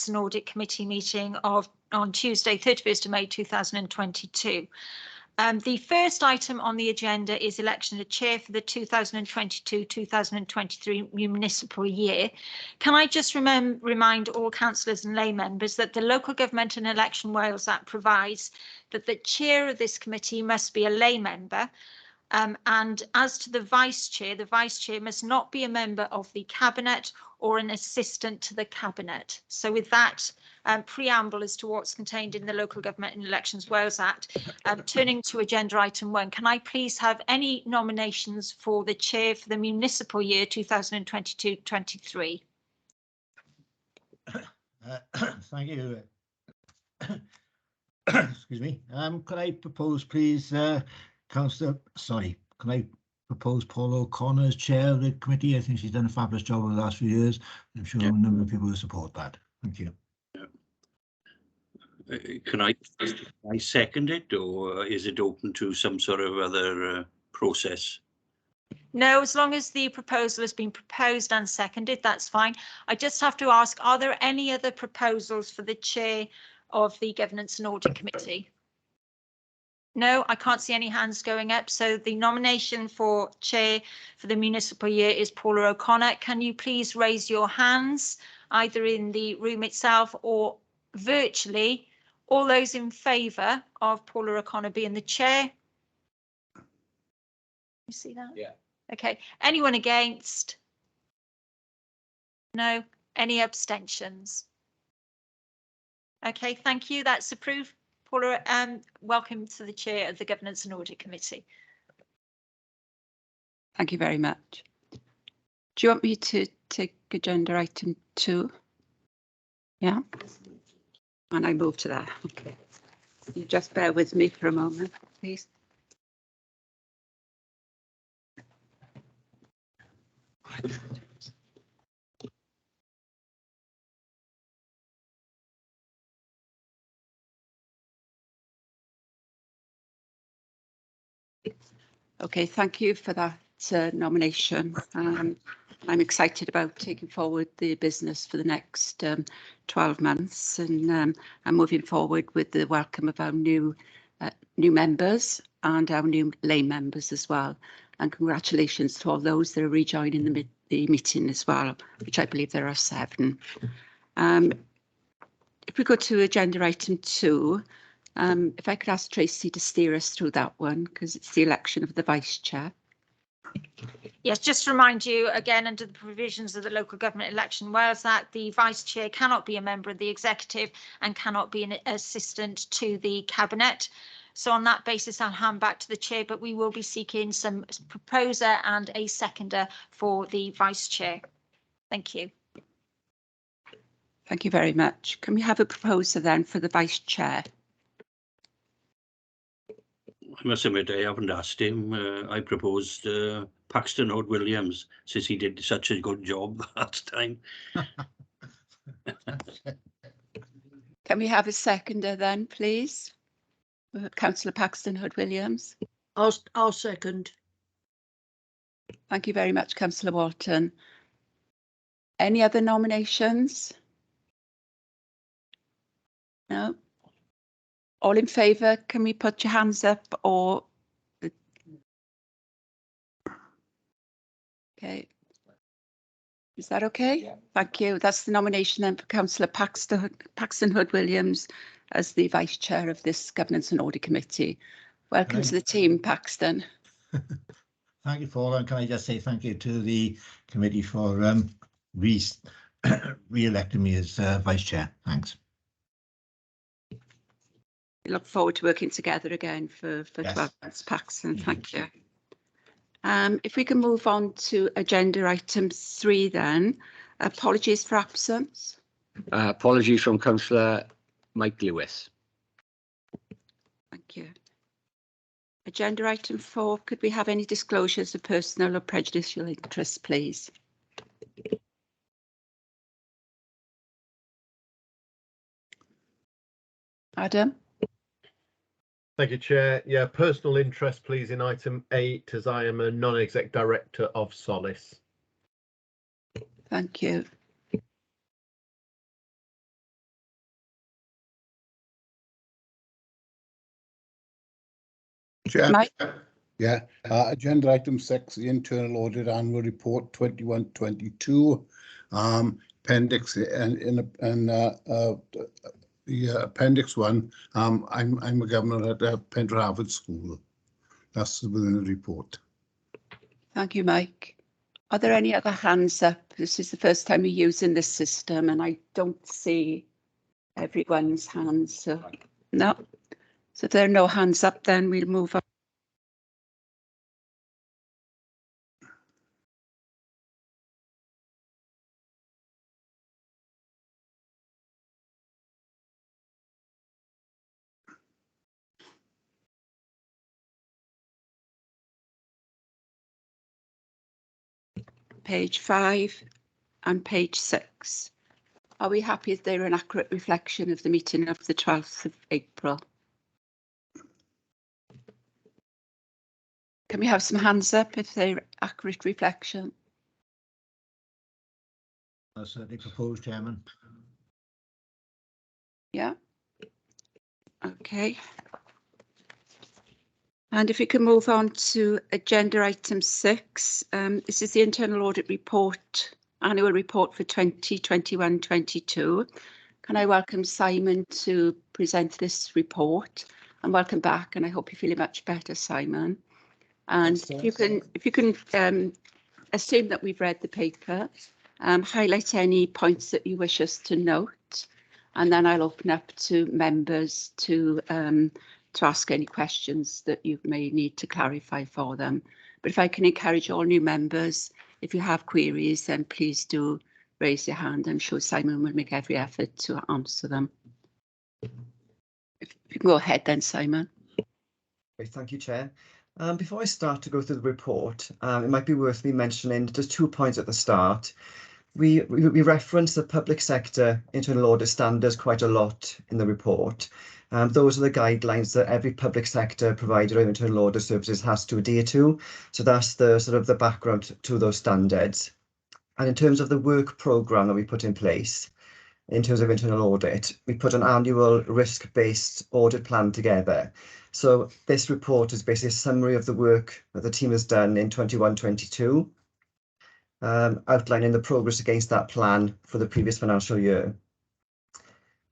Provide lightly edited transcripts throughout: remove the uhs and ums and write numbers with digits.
an Audit Committee meeting on Tuesday, 31st of May 2022. The first item on the agenda is election of chair for the 2022-2023 municipal year. Can I just remind all councillors and lay members that the Local Government and Election Wales Act provides that the chair of this committee must be a lay member. And as to the vice chair must not be a member of the cabinet or an assistant to the cabinet. So with that preamble as to what's contained in the Local Government and Elections Wales Act, turning to agenda item 1, can I please have any nominations for the chair for the municipal year 2022-23? Thank you. Excuse me. Could I propose, please, Councillor, can I propose Paul O'Connor as chair of the committee? I think she's done a fabulous job over the last few years. I'm sure a number of people will support that. Thank you. Can I second it, or is it open to some sort of other process? No, as long as the proposal has been proposed and seconded, that's fine. I just have to ask, are there any other proposals for the chair of the Governance and Audit Committee? No, I can't see any hands going up. So the nomination for chair for the municipal year is Paula O'Connor. Can you please raise your hands either in the room itself or virtually? All those in favour of Paula O'Connor being the chair? You see that? Yeah. Okay. Anyone against? No. Any abstentions? Okay, thank you. That's approved. Paula, welcome to the chair of the Governance and Audit Committee. Thank you very much. Do you want me to take agenda item 2? Yeah. And I move to that. Okay. You just bear with me for a moment, please. Okay, thank you for that nomination. I'm excited about taking forward the business for the next 12 months, and I'm moving forward with the welcome of our new members and our new lay members as well. And congratulations to all those that are rejoining the meeting as well, which I believe there are 7. If we go to agenda item 2, if I could ask Tracy to steer us through that one, because it's the election of the vice chair. Yes, just to remind you again, under the provisions of the Local Government Election Wales Act, the vice chair cannot be a member of the executive and cannot be an assistant to the cabinet. So on that basis, I'll hand back to the chair, but we will be seeking some proposer and a seconder for the vice chair. Thank you. Thank you very much. Can we have a proposer then for the vice chair? I must admit, I haven't asked him. I proposed Paxton Howard-Williams, since he did such a good job last time. Can we have a seconder then, please? Councillor Paxton Howard-Williams. I'll second. Thank you very much, Councillor Walton. Any other nominations? No. All in favour, can we put your hands up, or? Okay. Is that okay? Yeah. Thank you. That's the nomination then for Councillor Paxton Howard-Williams as the vice chair of this Governance and Audit Committee. Welcome to the team, Paxton. Thank you, Paul, and can I just say thank you to the committee for re-electing me as vice chair. Thanks. We look forward to working together again for yes. 12 months, Paxton. Thank you. If we can move on to agenda item 3 then. Apologies for absence. Apologies from Councillor Mike Lewis. Thank you. Agenda item 4, could we have any disclosures of personal or prejudicial interests, please? Adam? Thank you, Chair. Yeah, personal interest, please, in item 8, as I am a non-exec director of Solace. Thank you. Chair, Mike? yeah, agenda item 6, the internal audit annual report 21-22, appendix and the appendix 1. I'm a governor at Pendraford School. That's within the report. Thank you, Mike. Are there any other hands up? This is the first time we're using this system and I don't see everyone's hands. So no. So if there are no hands up, then we'll move on. Page 5 and page 6. Are we happy that they're an accurate reflection of the meeting of the 12th of April? Can we have some hands up if they're accurate reflection? I certainly propose, Chairman. Yeah. Okay. And if we can move on to agenda item 6, this is the internal audit report, annual report for 2021-22. Can I welcome Simon to present this report? And welcome back, and I hope you're feeling much better, Simon. And if you can assume that we've read the paper, highlight any points that you wish us to note, and then I'll open up to members to ask any questions that you may need to clarify for them. But if I can encourage all new members, if you have queries, then please do raise your hand. I'm sure Simon will make every effort to answer them. If you can go ahead then, Simon. Great, thank you, Chair. Before I start to go through the report, it might be worth me mentioning just 2 points at the start. We reference the public sector internal audit standards quite a lot in the report. Those are the guidelines that every public sector provider of internal audit services has to adhere to. So that's the sort of the background to those standards. And in terms of the work programme that we put in place, in terms of internal audit, we put an annual risk-based audit plan together. So this report is basically a summary of the work that the team has done in 21-22, outlining the progress against that plan for the previous financial year.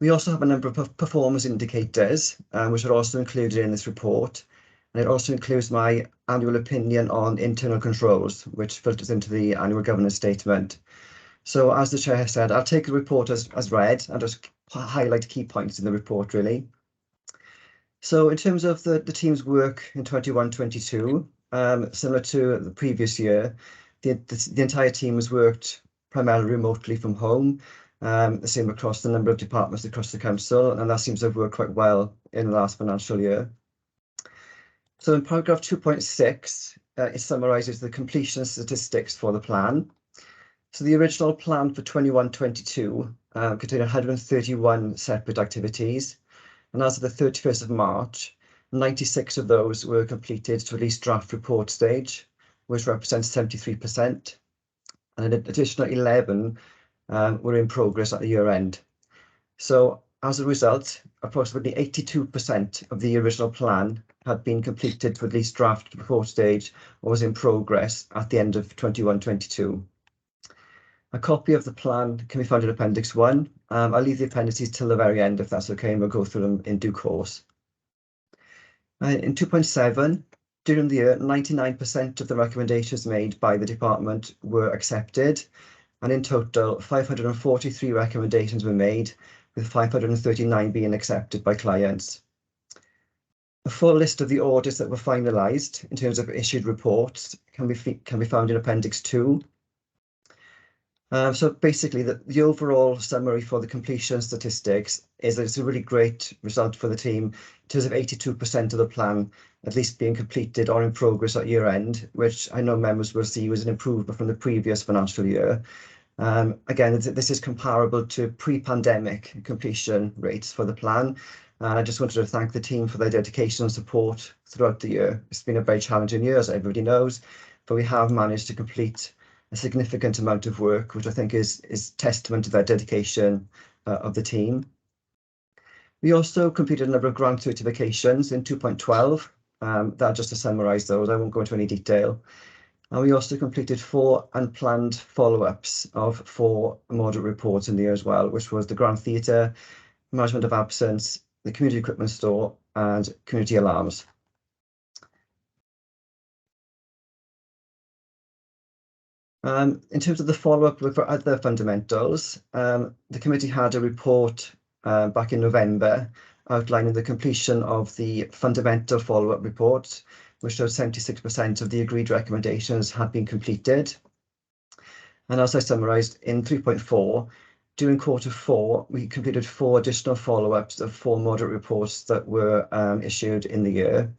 We also have a number of performance indicators, which are also included in this report. And it also includes my annual opinion on internal controls, which filters into the annual governance statement. So as the Chair has said, I'll take the report as read and just highlight key points in the report, really. So in terms of the team's work in 21-22, similar to the previous year, the entire team has worked primarily remotely from home, the same across the number of departments across the council, and that seems to have worked quite well in the last financial year. So in paragraph 2.6, it summarises the completion statistics for the plan. So the original plan for 21-22 contained 131 separate activities, and as of the 31st of March, 96 of those were completed to at least draft report stage, which represents 73%, and an additional 11 were in progress at the year end. So as a result, approximately 82% of the original plan had been completed to at least draft report stage or was in progress at the end of 21-22. A copy of the plan can be found in Appendix 1. I'll leave the appendices till the very end if that's okay, and we'll go through them in due course. In 2.7, during the year, 99% of the recommendations made by the department were accepted, and in total, 543 recommendations were made, with 539 being accepted by clients. A full list of the audits that were finalised in terms of issued reports can be found in Appendix 2. So basically, the overall summary for the completion statistics is that it's a really great result for the team in terms of 82% of the plan at least being completed or in progress at year end, which I know members will see was an improvement from the previous financial year. Again, this is comparable to pre-pandemic completion rates for the plan. And I just wanted to thank the team for their dedication and support throughout the year. It's been a very challenging year, as everybody knows, but we have managed to complete a significant amount of work, which I think is testament to their dedication of the team. We also completed a number of grant certifications in 2.12. That just to summarise those, I won't go into any detail. And we also completed 4 unplanned follow-ups of 4 moderate reports in the year as well, which was the Grand Theatre, Management of Absence, the Community Equipment Store, and Community Alarms. In terms of the follow-up for other fundamentals, the committee had a report back in November outlining the completion of the fundamental follow-up report, which showed 76% of the agreed recommendations had been completed. And as I summarised in 3.4, during Q4, we completed 4 additional follow-ups of 4 moderate reports that were issued in the year.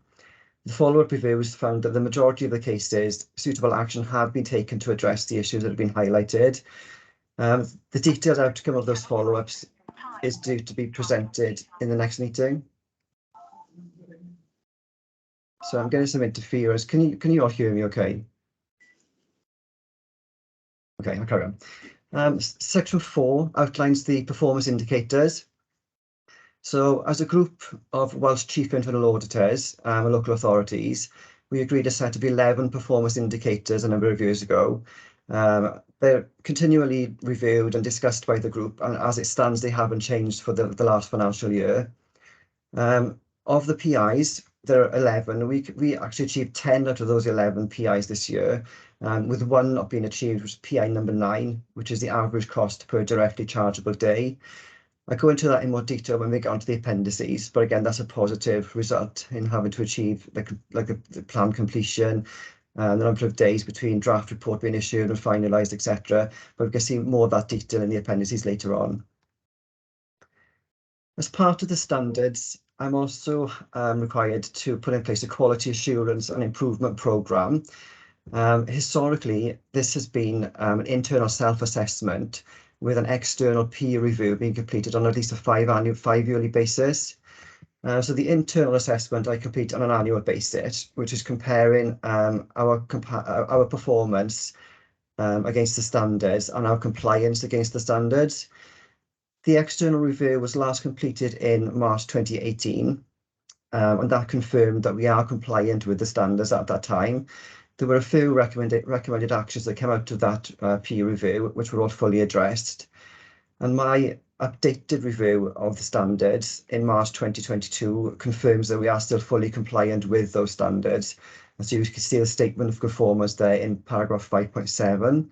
The follow-up reviews found that the majority of the cases, suitable action had been taken to address the issues that have been highlighted. The detailed outcome of those follow-ups is due to be presented in the next meeting. So I'm getting some interference. Can you all hear me okay? Okay, I'll carry on. Section 4 outlines the performance indicators. So as a group of Welsh Chief Internal Auditors and local authorities, we agreed a set of 11 performance indicators a number of years ago. They're continually reviewed and discussed by the group, and as it stands, they haven't changed for the last financial year. Of the PIs, there are 11. We actually achieved 10 out of those 11 PIs this year, with 1 not being achieved, which is PI number 9, which is the average cost per directly chargeable day. I go into that in more detail when we get onto the appendices, but again, that's a positive result in having to achieve the plan completion, the number of days between draft report being issued and finalised, etc. But we can see more of that detail in the appendices later on. As part of the standards, I'm also required to put in place a quality assurance and improvement programme. Historically, this has been an internal self-assessment with an external peer review being completed on at least a 5-yearly basis. So the internal assessment I complete on an annual basis, which is comparing our performance against the standards and our compliance against the standards. The external review was last completed in March 2018, and that confirmed that we are compliant with the standards at that time. There were a few recommended actions that came out of that peer review, which were all fully addressed. And my updated review of the standards in March 2022 confirms that we are still fully compliant with those standards. And so you can see the statement of conformance there in paragraph 5.7.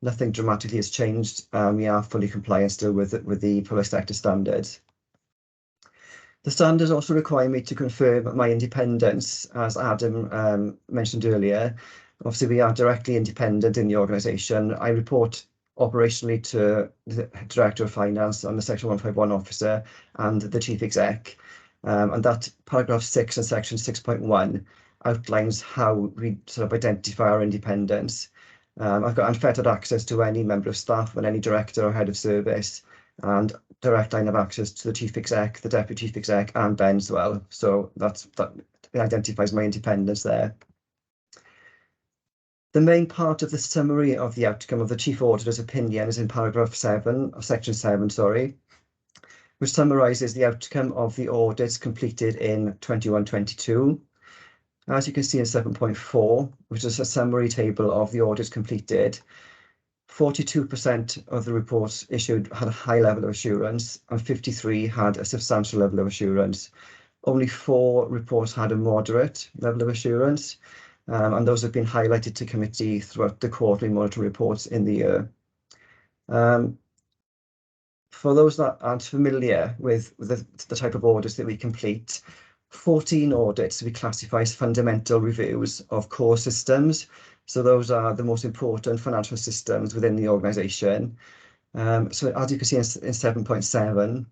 Nothing dramatically has changed. We are fully compliant still with the public sector standards. The standards also require me to confirm my independence, as Adam mentioned earlier. Obviously, we are directly independent in the organisation. I report operationally to the Director of Finance and the Section 151 officer and the Chief Exec. And that paragraph 6 and section 6.1 outlines how we sort of identify our independence. I've got unfettered access to any member of staff and any director or head of service, and direct line of access to the Chief Exec, the Deputy Chief Exec, and Ben as well. So that identifies my independence there. The main part of the summary of the outcome of the Chief Auditor's opinion is in paragraph 7, of section 7, sorry, which summarises the outcome of the audits completed in 21-22. As you can see in 7.4, which is a summary table of the audits completed, 42% of the reports issued had a high level of assurance and 53 had a substantial level of assurance. Only 4 reports had a moderate level of assurance, and those have been highlighted to committee throughout the quarterly monitoring reports in the year. For those that aren't familiar with the type of audits that we complete, 14 audits we classify as fundamental reviews of core systems. So those are the most important financial systems within the organisation. So as you can see in 7.7,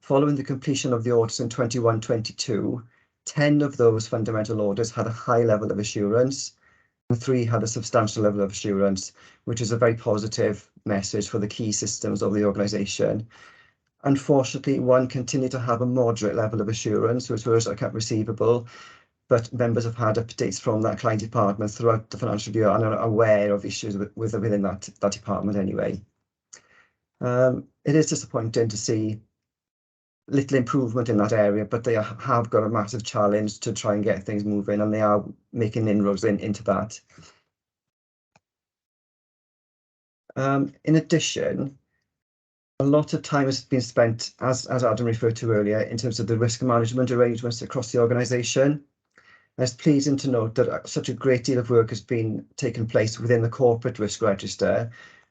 following the completion of the audits in 21-22, 10 of those fundamental audits had a high level of assurance, and 3 had a substantial level of assurance, which is a very positive message for the key systems of the organisation. Unfortunately, 1 continued to have a moderate level of assurance, which was account receivable, but members have had updates from that client department throughout the financial year and are aware of issues within that department anyway. It is disappointing to see little improvement in that area, but they have got a massive challenge to try and get things moving, and they are making inroads into that. In addition, a lot of time has been spent, as Adam referred to earlier, in terms of the risk management arrangements across the organisation. It's pleasing to note that such a great deal of work has been taken place within the corporate risk register,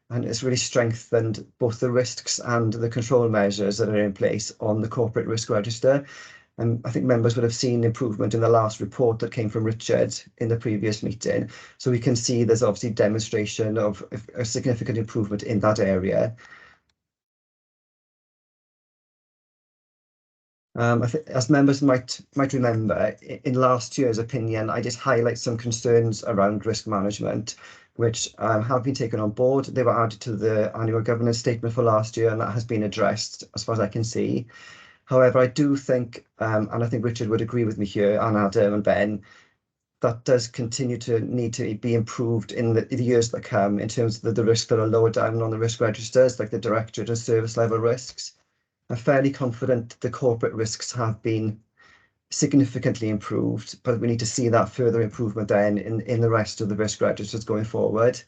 and it's really strengthened both the risks and the control measures that are in place on the corporate risk register. And I think members would have seen improvement in the last report that came from Richard in the previous meeting. So we can see there's obviously demonstration of a significant improvement in that area. I think, as members might remember, in last year's opinion, I did highlight some concerns around risk management, which have been taken on board. They were added to the annual governance statement for last year, and that has been addressed as far as I can see. However, I do think, and I think Richard would agree with me here, and Adam and Ben, that does continue to need to be improved in the years that come in terms of the risks that are lower down on the risk registers, like the directorate and service level risks. I'm fairly confident the corporate risks have been significantly improved, but we need to see that further improvement then in the rest of the risk registers going forward.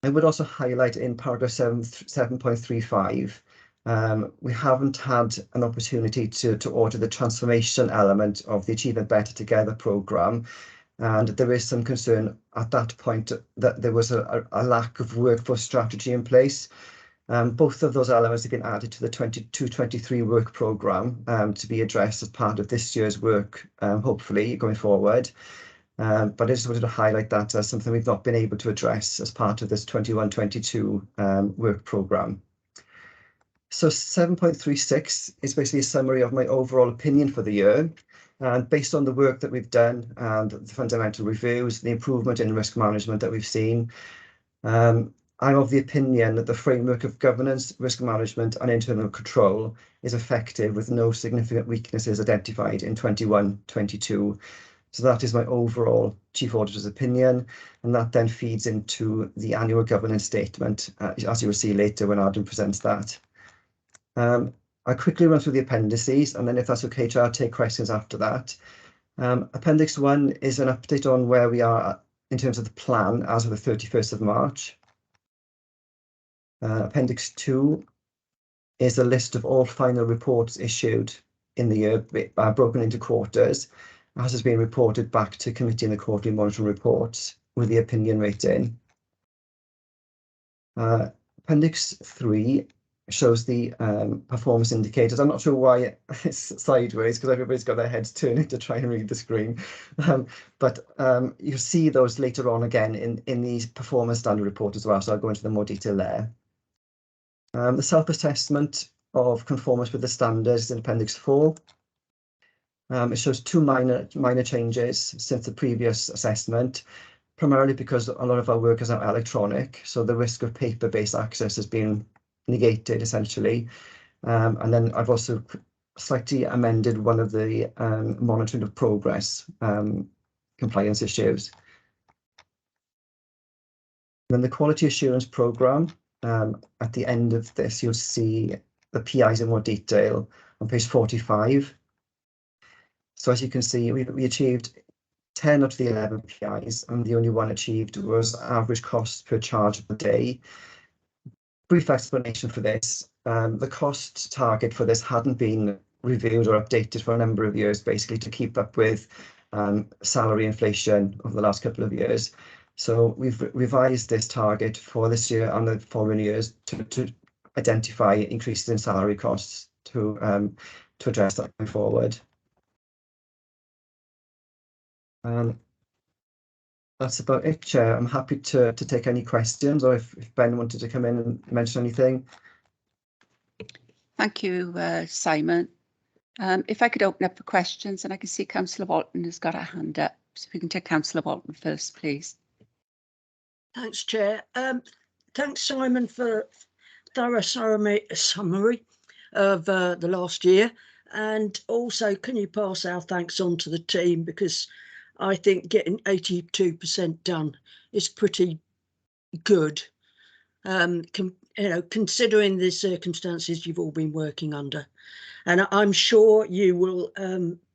I would also highlight in paragraph 7.35, we haven't had an opportunity to audit the transformation element of the Achieving Better Together programme, and there is some concern at that point that there was a lack of workforce strategy in place. Both of those elements have been added to the 22-23 work programme to be addressed as part of this year's work, hopefully going forward. But I just wanted to highlight that as something we've not been able to address as part of this 21-22 work programme. So 7.36 is basically a summary of my overall opinion for the year. And based on the work that we've done and the fundamental reviews, the improvement in risk management that we've seen, I'm of the opinion that the framework of governance, risk management and internal control is effective with no significant weaknesses identified in 21-22. So that is my overall Chief Auditor's opinion, and that then feeds into the annual governance statement, as you will see later when Adam presents that. I'll quickly run through the appendices, and then if that's okay, I'll take questions after that. Appendix 1 is an update on where we are in terms of the plan as of the 31st of March. Appendix 2 is a list of all final reports issued in the year, broken into quarters, as has been reported back to committee in the quarterly monitoring reports with the opinion rating. Appendix 3 shows the performance indicators. I'm not sure why it's sideways because everybody's got their heads turning to try and read the screen. But you'll see those later on again in the performance standard report as well, so I'll go into the more detail there. The self-assessment of conformance with the standards in Appendix 4. It shows two minor changes since the previous assessment, primarily because a lot of our work is now electronic, so the risk of paper-based access has been negated essentially. And then I've also slightly amended one of the monitoring of progress compliance issues. Then the quality assurance programme. At the end of this, you'll see the PIs in more detail on page 45. So as you can see, we achieved 10 out of the 11 PIs, and the only one achieved was average cost per charge per day. Brief explanation for this. The cost target for this hadn't been reviewed or updated for a number of years, basically to keep up with salary inflation over the last couple of years. So we've revised this target for this year and the following years to identify increases in salary costs to address that going forward. That's about it, Chair. I'm happy to take any questions, or if Ben wanted to come in and mention anything. Thank you, Simon. If I could open up for questions, and I can see Councillor Walton has got a hand up. So if we can take Councillor Walton first, please. Thanks, Chair. Thanks, Simon, for thorough summary of the last year. And also, can you pass our thanks on to the team, because I think getting 82% done is pretty good. you know, considering the circumstances you've all been working under. And I'm sure you will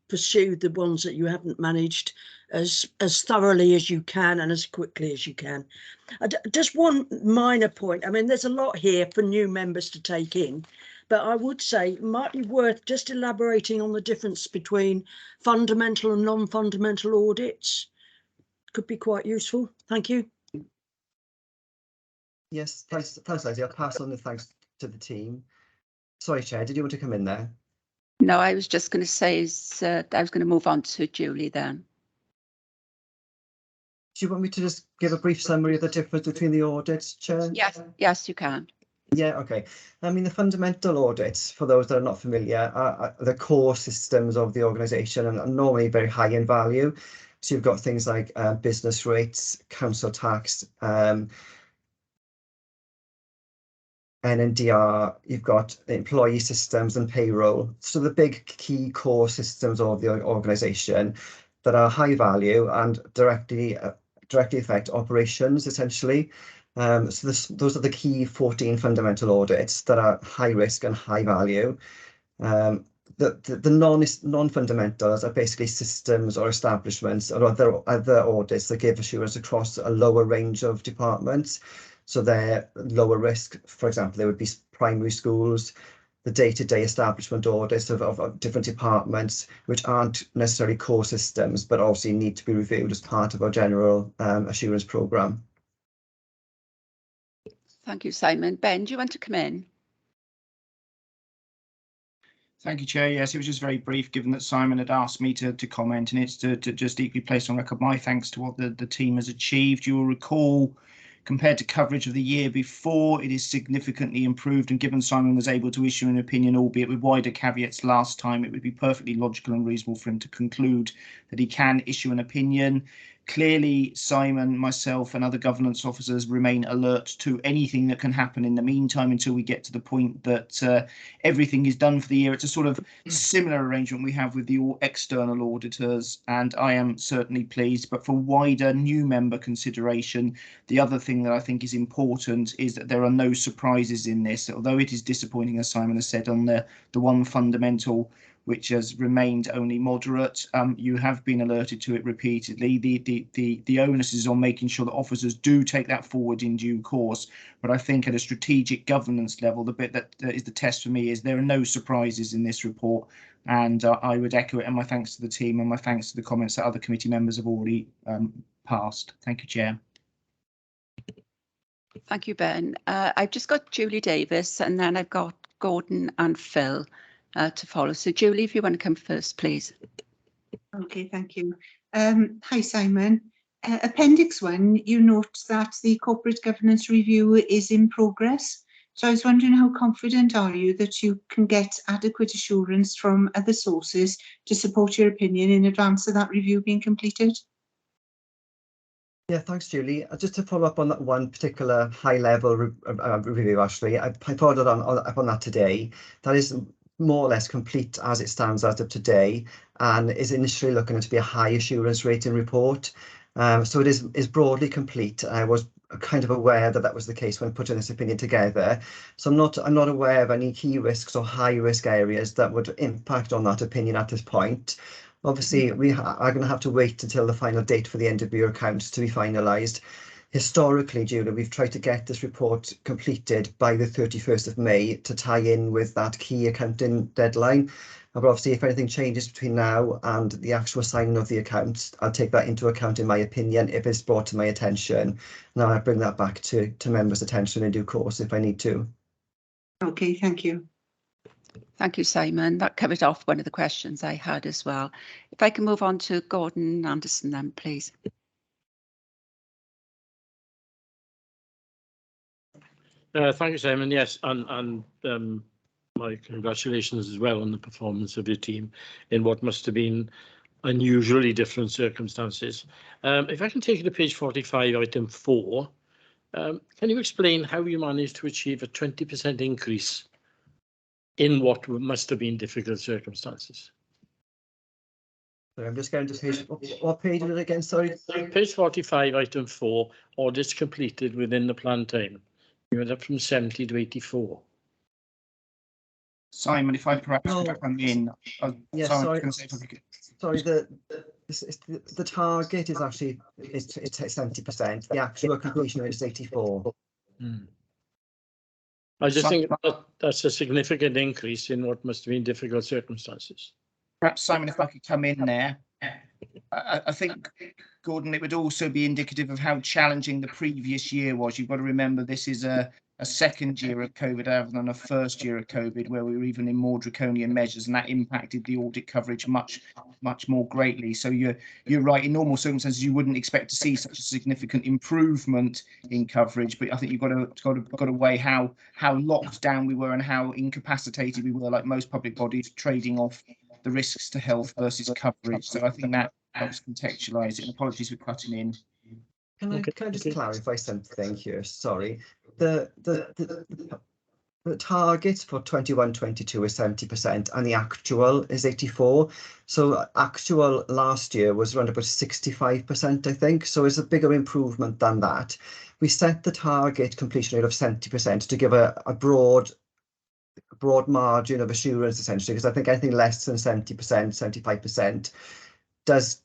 pursue the ones that you haven't managed as thoroughly as you can and as quickly as you can. Just one minor point. I mean, there's a lot here for new members to take in, but I would say it might be worth just elaborating on the difference between fundamental and non-fundamental audits. Could be quite useful. Thank you. Yes, thanks, Leslie. I'll pass on the thanks to the team. Sorry, Chair, did you want to come in there? No, I was just going to say I was going to move on to Julie then. Do you want me to just give a brief summary of the difference between the audits, Chair? Yes, you can. Yeah, okay. I mean, the fundamental audits, for those that are not familiar, are the core systems of the organisation and are normally very high in value. So you've got things like business rates, council tax, NNDR, you've got employee systems and payroll. So the big key core systems of the organisation that are high value and directly affect operations, essentially. So those are the key 14 fundamental audits that are high risk and high value. The non-fundamentals are basically systems or establishments or other audits that give assurance across a lower range of departments. So they're lower risk. For example, there would be primary schools, the day-to-day establishment audits of different departments, which aren't necessarily core systems, but obviously need to be reviewed as part of our general assurance programme. Thank you, Simon. Ben, do you want to come in? Thank you, Chair. Yes, it was just very brief, given that Simon had asked me to comment, and it's to just equally place on record my thanks to what the team has achieved. You will recall, compared to coverage of the year before, it is significantly improved, and given Simon was able to issue an opinion, albeit with wider caveats last time, it would be perfectly logical and reasonable for him to conclude that he can issue an opinion. Clearly, Simon, myself and other governance officers remain alert to anything that can happen in the meantime until we get to the point that everything is done for the year. It's a sort of similar arrangement we have with the external auditors, and I am certainly pleased. But for wider new member consideration, the other thing that I think is important is that there are no surprises in this. Although it is disappointing, as Simon has said, on the one fundamental which has remained only moderate. You have been alerted to it repeatedly. The onus is on making sure that officers do take that forward in due course. But I think at a strategic governance level, the bit that is the test for me is there are no surprises in this report. And I would echo it, and my thanks to the team and my thanks to the comments that other committee members have already passed. Thank you, Chair. Thank you, Ben. I've just got Julie Davis, and then I've got Gordon and Phil to follow. So Julie, if you want to come first, please. Okay, thank you. Hi, Simon. Appendix 1, you note that the corporate governance review is in progress. So I was wondering, how confident are you that you can get adequate assurance from other sources to support your opinion in advance of that review being completed? Yeah, thanks, Julie. Just to follow up on that one particular high-level review, actually, I followed up on that today. That is more or less complete as it stands as of today, and is initially looking to be a high assurance rating report. So it is broadly complete. I was kind of aware that was the case when putting this opinion together. So I'm not aware of any key risks or high risk areas that would impact on that opinion at this point. Obviously, we are going to have to wait until the final date for the end of year accounts to be finalised. Historically, Julie, we've tried to get this report completed by the 31st of May to tie in with that key accounting deadline. But obviously, if anything changes between now and the actual signing of the accounts, I'll take that into account in my opinion if it's brought to my attention. Now I bring that back to members' attention in due course if I need to. Okay, thank you. Thank you, Simon. That covered off one of the questions I had as well. If I can move on to Gordon Anderson then, please. Thank you, Simon. Yes, and my congratulations as well on the performance of your team in what must have been unusually different circumstances. If I can take you to page 45, item 4, can you explain how you managed to achieve a 20% increase in what must have been difficult circumstances? I'm just going to page, what page is it again, sorry? Page 45, item 4, audits completed within the planned time. You went up from 70 to 84. Simon, if I perhaps No. come in. Yeah, Simon, sorry. can I say if I could- Sorry, the target is actually it's 70%. The actual completion rate is 84. I just Simon, think that's a significant increase in what must have been difficult circumstances. Perhaps, Simon, if I could come in there. I think, Gordon, it would also be indicative of how challenging the previous year was. You've got to remember this is a second year of COVID rather than a first year of COVID, where we were even in more draconian measures, and that impacted the audit coverage much more greatly. So you're right. In normal circumstances, you wouldn't expect to see such a significant improvement in coverage, but I think you've got to weigh how locked down we were and how incapacitated we were, like most public bodies, trading off the risks to health versus coverage. So I think that helps contextualise it. And apologies for cutting in. Can I just clarify something here? Sorry. The target for 21-22 is 70% and the actual is 84. So actual last year was around about 65%, I think. So it's a bigger improvement than that. We set the target completion rate of 70% to give a broad margin of assurance, essentially, because I think anything less than 70%, 75% does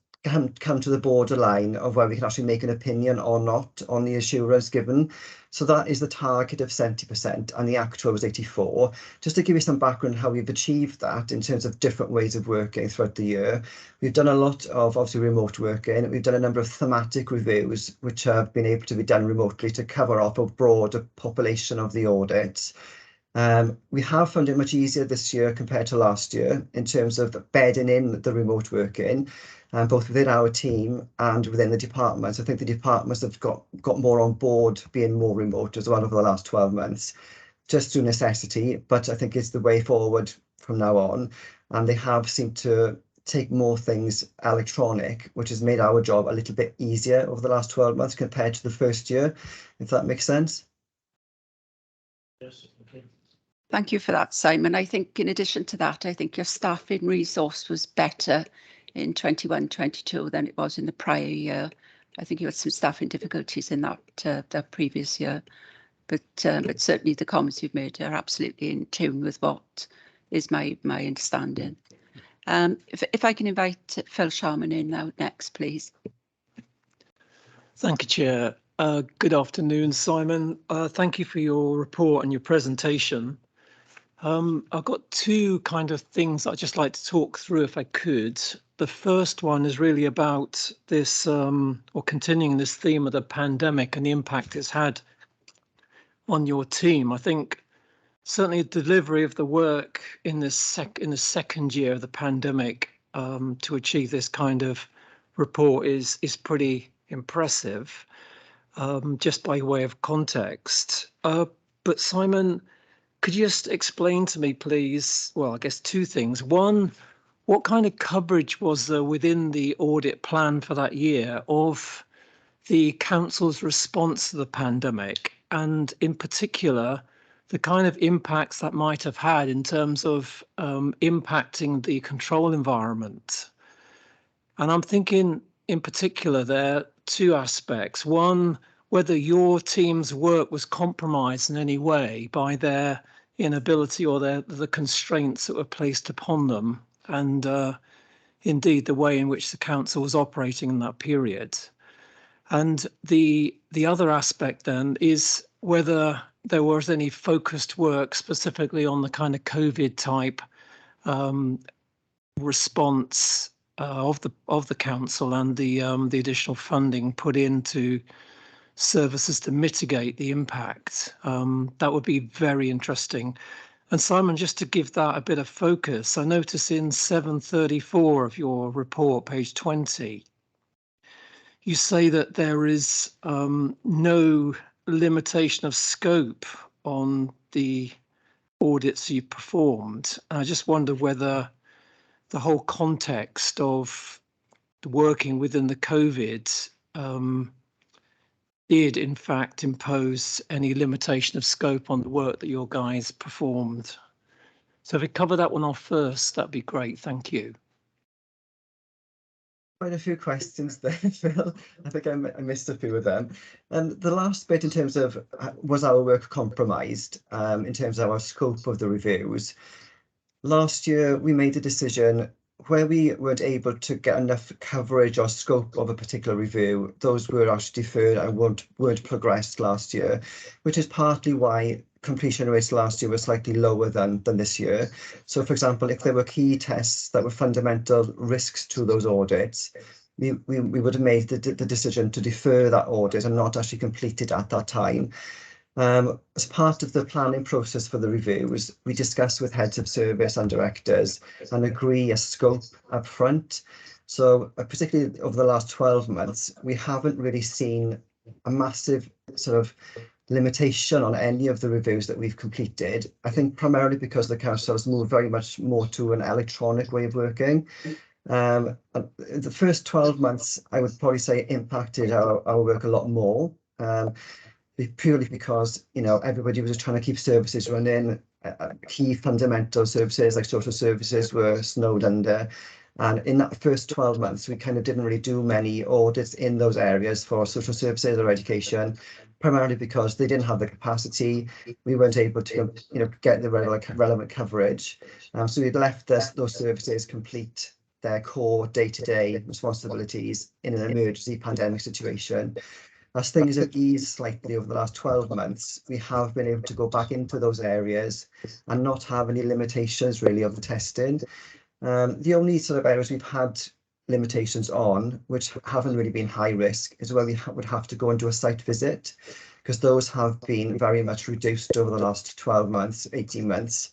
come to the borderline of where we can actually make an opinion or not on the assurance given. So that is the target of 70% and the actual was 84. Just to give you some background how we've achieved that in terms of different ways of working throughout the year. We've done a lot of obviously remote working. We've done a number of thematic reviews which have been able to be done remotely to cover off a broader population of the audits. We have found it much easier this year compared to last year in terms of bedding in the remote working, both within our team and within the departments. I think the departments have got more on board being more remote as well over the last 12 months, just through necessity, but I think it's the way forward from now on. And they have seemed to take more things electronic, which has made our job a little bit easier over the last 12 months compared to the first year, if that makes sense. Yes, okay. Thank you for that, Simon. I think in addition to that, I think your staffing resource was better in 21-22 than it was in the prior year. I think you had some staffing difficulties in that previous year, but certainly the comments you've made are absolutely in tune with what is my understanding. If I can invite Phil Sharman in now next, please. Thank you, Chair. Good afternoon, Simon. Thank you for your report and your presentation. I've got two kind of things I'd just like to talk through if I could. The first one is really about this, or continuing this theme of the pandemic and the impact it's had on your team. I think certainly the delivery of the work in the second year of the pandemic to achieve this kind of report is pretty impressive, just by way of context. But Simon, could you just explain to me, please, well, I guess two things. One, what kind of coverage was there within the audit plan for that year of the council's response to the pandemic, and in particular, the kind of impacts that might have had in terms of impacting the control environment? And I'm thinking in particular there are two aspects. One, whether your team's work was compromised in any way by their inability or the constraints that were placed upon them, and indeed the way in which the council was operating in that period. And the other aspect then is whether there was any focused work specifically on the kind of COVID type response of the council and the additional funding put into services to mitigate the impact. That would be very interesting. And Simon, just to give that a bit of focus, I notice in 734 of your report, page 20, you say that there is no limitation of scope on the audits you performed. And I just wonder whether the whole context of working within the COVID did in fact impose any limitation of scope on the work that your guys performed. So if we cover that one off first, that'd be great. Thank you. quite a few questions there, Phil. I think I missed a few of them. And the last bit in terms of was our work compromised in terms of our scope of the reviews. Last year, we made a decision where we weren't able to get enough coverage or scope of a particular review. Those were actually deferred and weren't progressed last year, which is partly why completion rates last year were slightly lower than this year. So, for example, if there were key tests that were fundamental risks to those audits, we would have made the decision to defer that audit and not actually complete it at that time. As part of the planning process for the reviews, we discuss with heads of service and directors and agree a scope up front. So particularly over the last 12 months, we haven't really seen a massive sort of limitation on any of the reviews that we've completed. I think primarily because the council has moved very much more to an electronic way of working. The first 12 months, I would probably say, impacted our work a lot more. Purely because, you know, everybody was just trying to keep services running. Key fundamental services like social services were snowed under. And in that first 12 months, we kind of didn't really do many audits in those areas for social services or education, primarily because they didn't have the capacity. We weren't able to, you know, get the relevant coverage. So we left those services complete their core day-to-day responsibilities in an emergency pandemic situation. As things have eased slightly over the last 12 months, we have been able to go back into those areas and not have any limitations really of the testing. The only sort of areas we've had limitations on, which haven't really been high risk, is where we would have to go and do a site visit, because those have been very much reduced over the last 12 months, 18 months.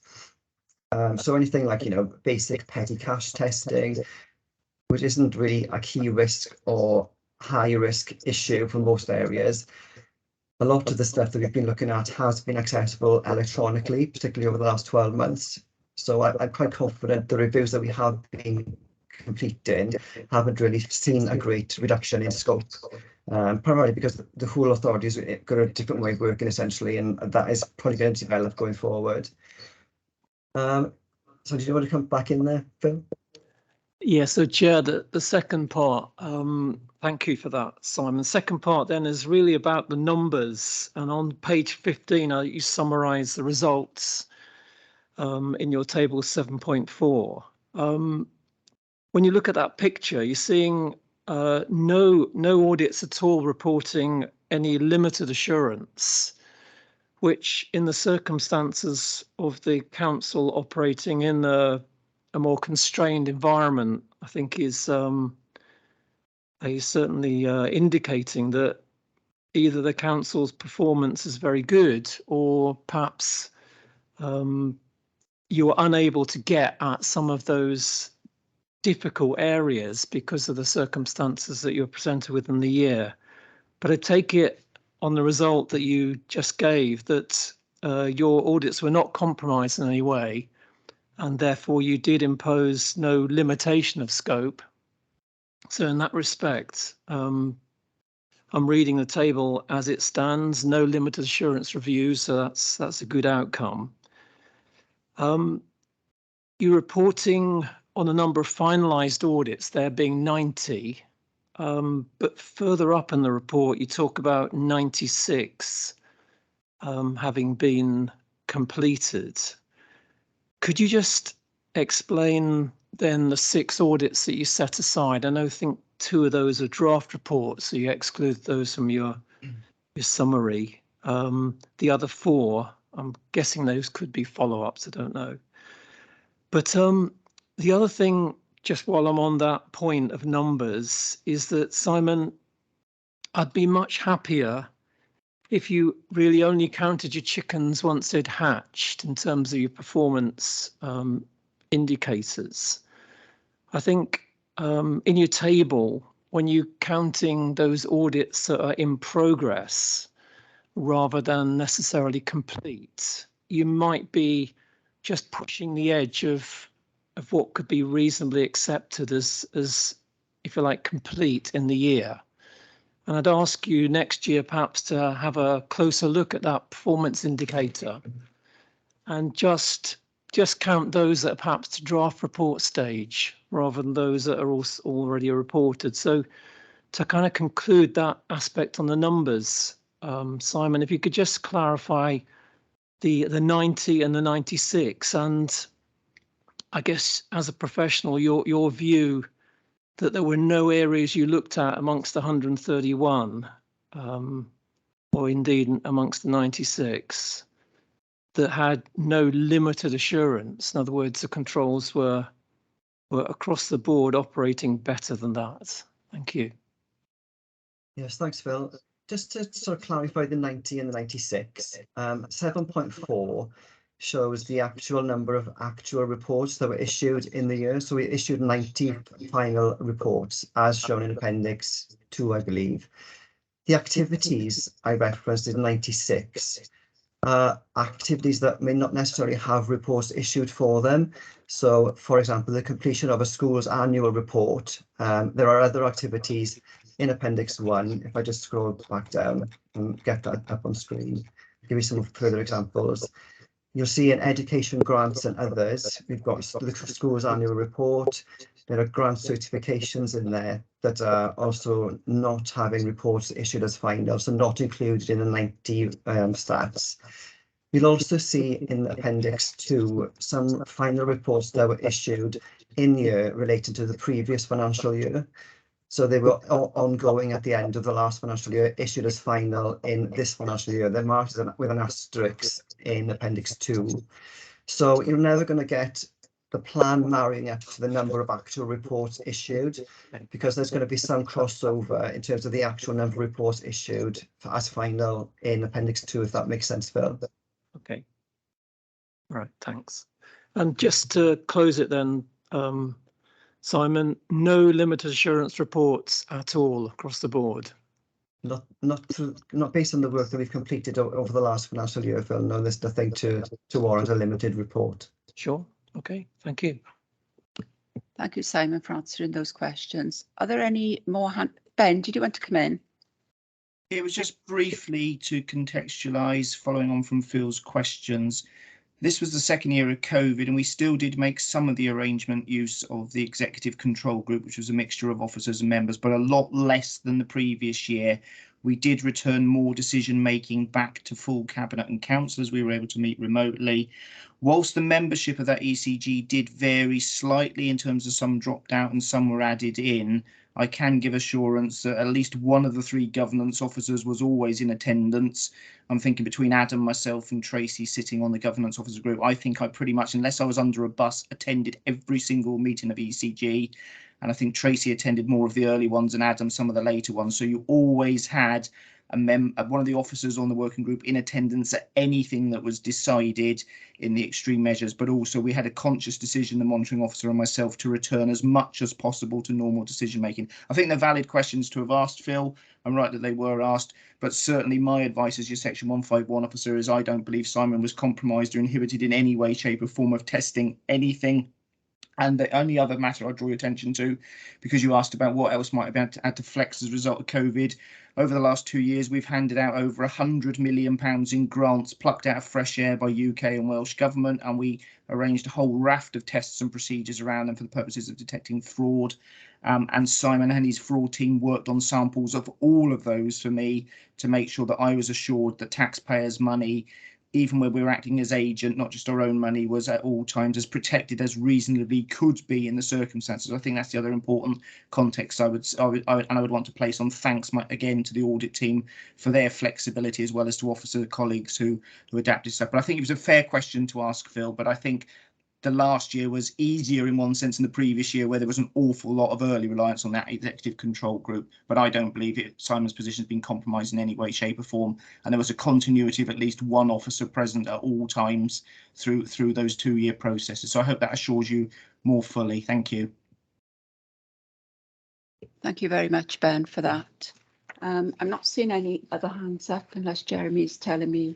So anything like, you know, basic petty cash testing, which isn't really a key risk or high risk issue for most areas. A lot of the stuff that we've been looking at has been accessible electronically, particularly over the last 12 months. So I'm quite confident the reviews that we have been completing haven't really seen a great reduction in scope, primarily because the whole authority's got a different way of working essentially, and that is probably going to develop going forward. So did you want to come back in there, Phil? Yeah, so Chair, the second part, thank you for that, Simon. Second part then is really about the numbers, and on page 15, you summarise the results in your table 7.4. When you look at that picture, you're seeing no audits at all reporting any limited assurance, which in the circumstances of the council operating in a more constrained environment, I think is certainly indicating that either the council's performance is very good, or perhaps you are unable to get at some of those difficult areas because of the circumstances that you're presented with in the year. But I take it on the result that you just gave that your audits were not compromised in any way, and therefore you did impose no limitation of scope. So in that respect, I'm reading the table as it stands, no limited assurance reviews, so that's a good outcome. You're reporting on a number of finalised audits, there being 90, but further up in the report you talk about 96 having been completed. Could you just explain then the 6 audits that you set aside? I think 2 of those are draft reports, so you exclude those from your summary. The other 4, I'm guessing those could be follow-ups, I don't know. But the other thing, just while I'm on that point of numbers, is that, Simon, I'd be much happier if you really only counted your chickens once they'd hatched in terms of your performance indicators. I think in your table, when you're counting those audits that are in progress rather than necessarily complete, you might be just pushing the edge of what could be reasonably accepted as, if you like, complete in the year. And I'd ask you next year perhaps to have a closer look at that performance indicator and just just count those that are perhaps to draft report stage rather than those that are also already reported. So to kind of conclude that aspect on the numbers, Simon, if you could just clarify the 90 and the 96, and I guess as a professional, your view that there were no areas you looked at amongst the 131, or indeed amongst the 96, that had no limited assurance. In other words, the controls were across the board operating better than that. Thank you. Yes, thanks, Phil. Just to sort of clarify the 90 and the 96, 7.4 shows the actual number of actual reports that were issued in the year. So we issued 90 final reports as shown in Appendix 2, I believe. The activities I referenced is 96. Activities that may not necessarily have reports issued for them. So, for example, the completion of a school's annual report. There are other activities in Appendix 1. If I just scroll back down and get that up on screen, give you some further examples. You'll see in education grants and others, we've got the school's annual report. There are grant certifications in there that are also not having reports issued as final, so not included in the 90 stats. You'll also see in Appendix 2 some final reports that were issued in year related to the previous financial year. So they were ongoing at the end of the last financial year, issued as final in this financial year. They're marked with an asterisk in Appendix 2. So you're never going to get the plan marrying up to the number of actual reports issued, because there's going to be some crossover in terms of the actual number of reports issued as final in Appendix 2, if that makes sense, Phil. Okay. Right, thanks. And just to close it then, Simon, no limited assurance reports at all across the board? Not based on the work that we've completed over the last financial year, Phil. No, there's nothing to warrant a limited report. Sure. Okay, thank you. Thank you, Simon, for answering those questions. Are there any more? Ben, did you want to come in? It was just briefly to contextualise, following on from Phil's questions. This was the second year of COVID, and we still did make some of the arrangement use of the executive control group, which was a mixture of officers and members, but a lot less than the previous year. We did return more decision making back to full cabinet and councillors. We were able to meet remotely. Whilst the membership of that ECG did vary slightly in terms of some dropped out and some were added in, I can give assurance that at least one of the 3 governance officers was always in attendance. I'm thinking between Adam, myself and Tracy sitting on the governance officer group. I think I pretty much, unless I was under a bus, attended every single meeting of ECG. And I think Tracy attended more of the early ones and Adam some of the later ones. So you always had one of the officers on the working group in attendance at anything that was decided in the extreme measures, but also we had a conscious decision, the monitoring officer and myself, to return as much as possible to normal decision making. I think they're valid questions to have asked, Phil. I'm right that they were asked, but certainly my advice as your Section 151 officer is I don't believe Simon was compromised or inhibited in any way, shape or form of testing anything. And the only other matter I draw your attention to, because you asked about what else might have been had to flex as a result of COVID, over the last 2 years, we've handed out over £100 million in grants plucked out of fresh air by UK and Welsh government, and we arranged a whole raft of tests and procedures around them for the purposes of detecting fraud. And Simon and his fraud team worked on samples of all of those for me to make sure that I was assured that taxpayers' money, even when we were acting as agent, not just our own money, was at all times as protected as reasonably could be in the circumstances. I think that's the other important context I would want to place on thanks again to the audit team for their flexibility, as well as to officer colleagues who adapted stuff. But I think it was a fair question to ask, Phil, but I think the last year was easier in one sense than the previous year, where there was an awful lot of early reliance on that executive control group. But I don't believe Simon's position has been compromised in any way, shape or form. And there was a continuity of at least one officer present at all times through those 2-year processes. So I hope that assures you more fully. Thank you. Thank you very much, Ben, for that. I'm not seeing any other hands up unless Jeremy's telling me,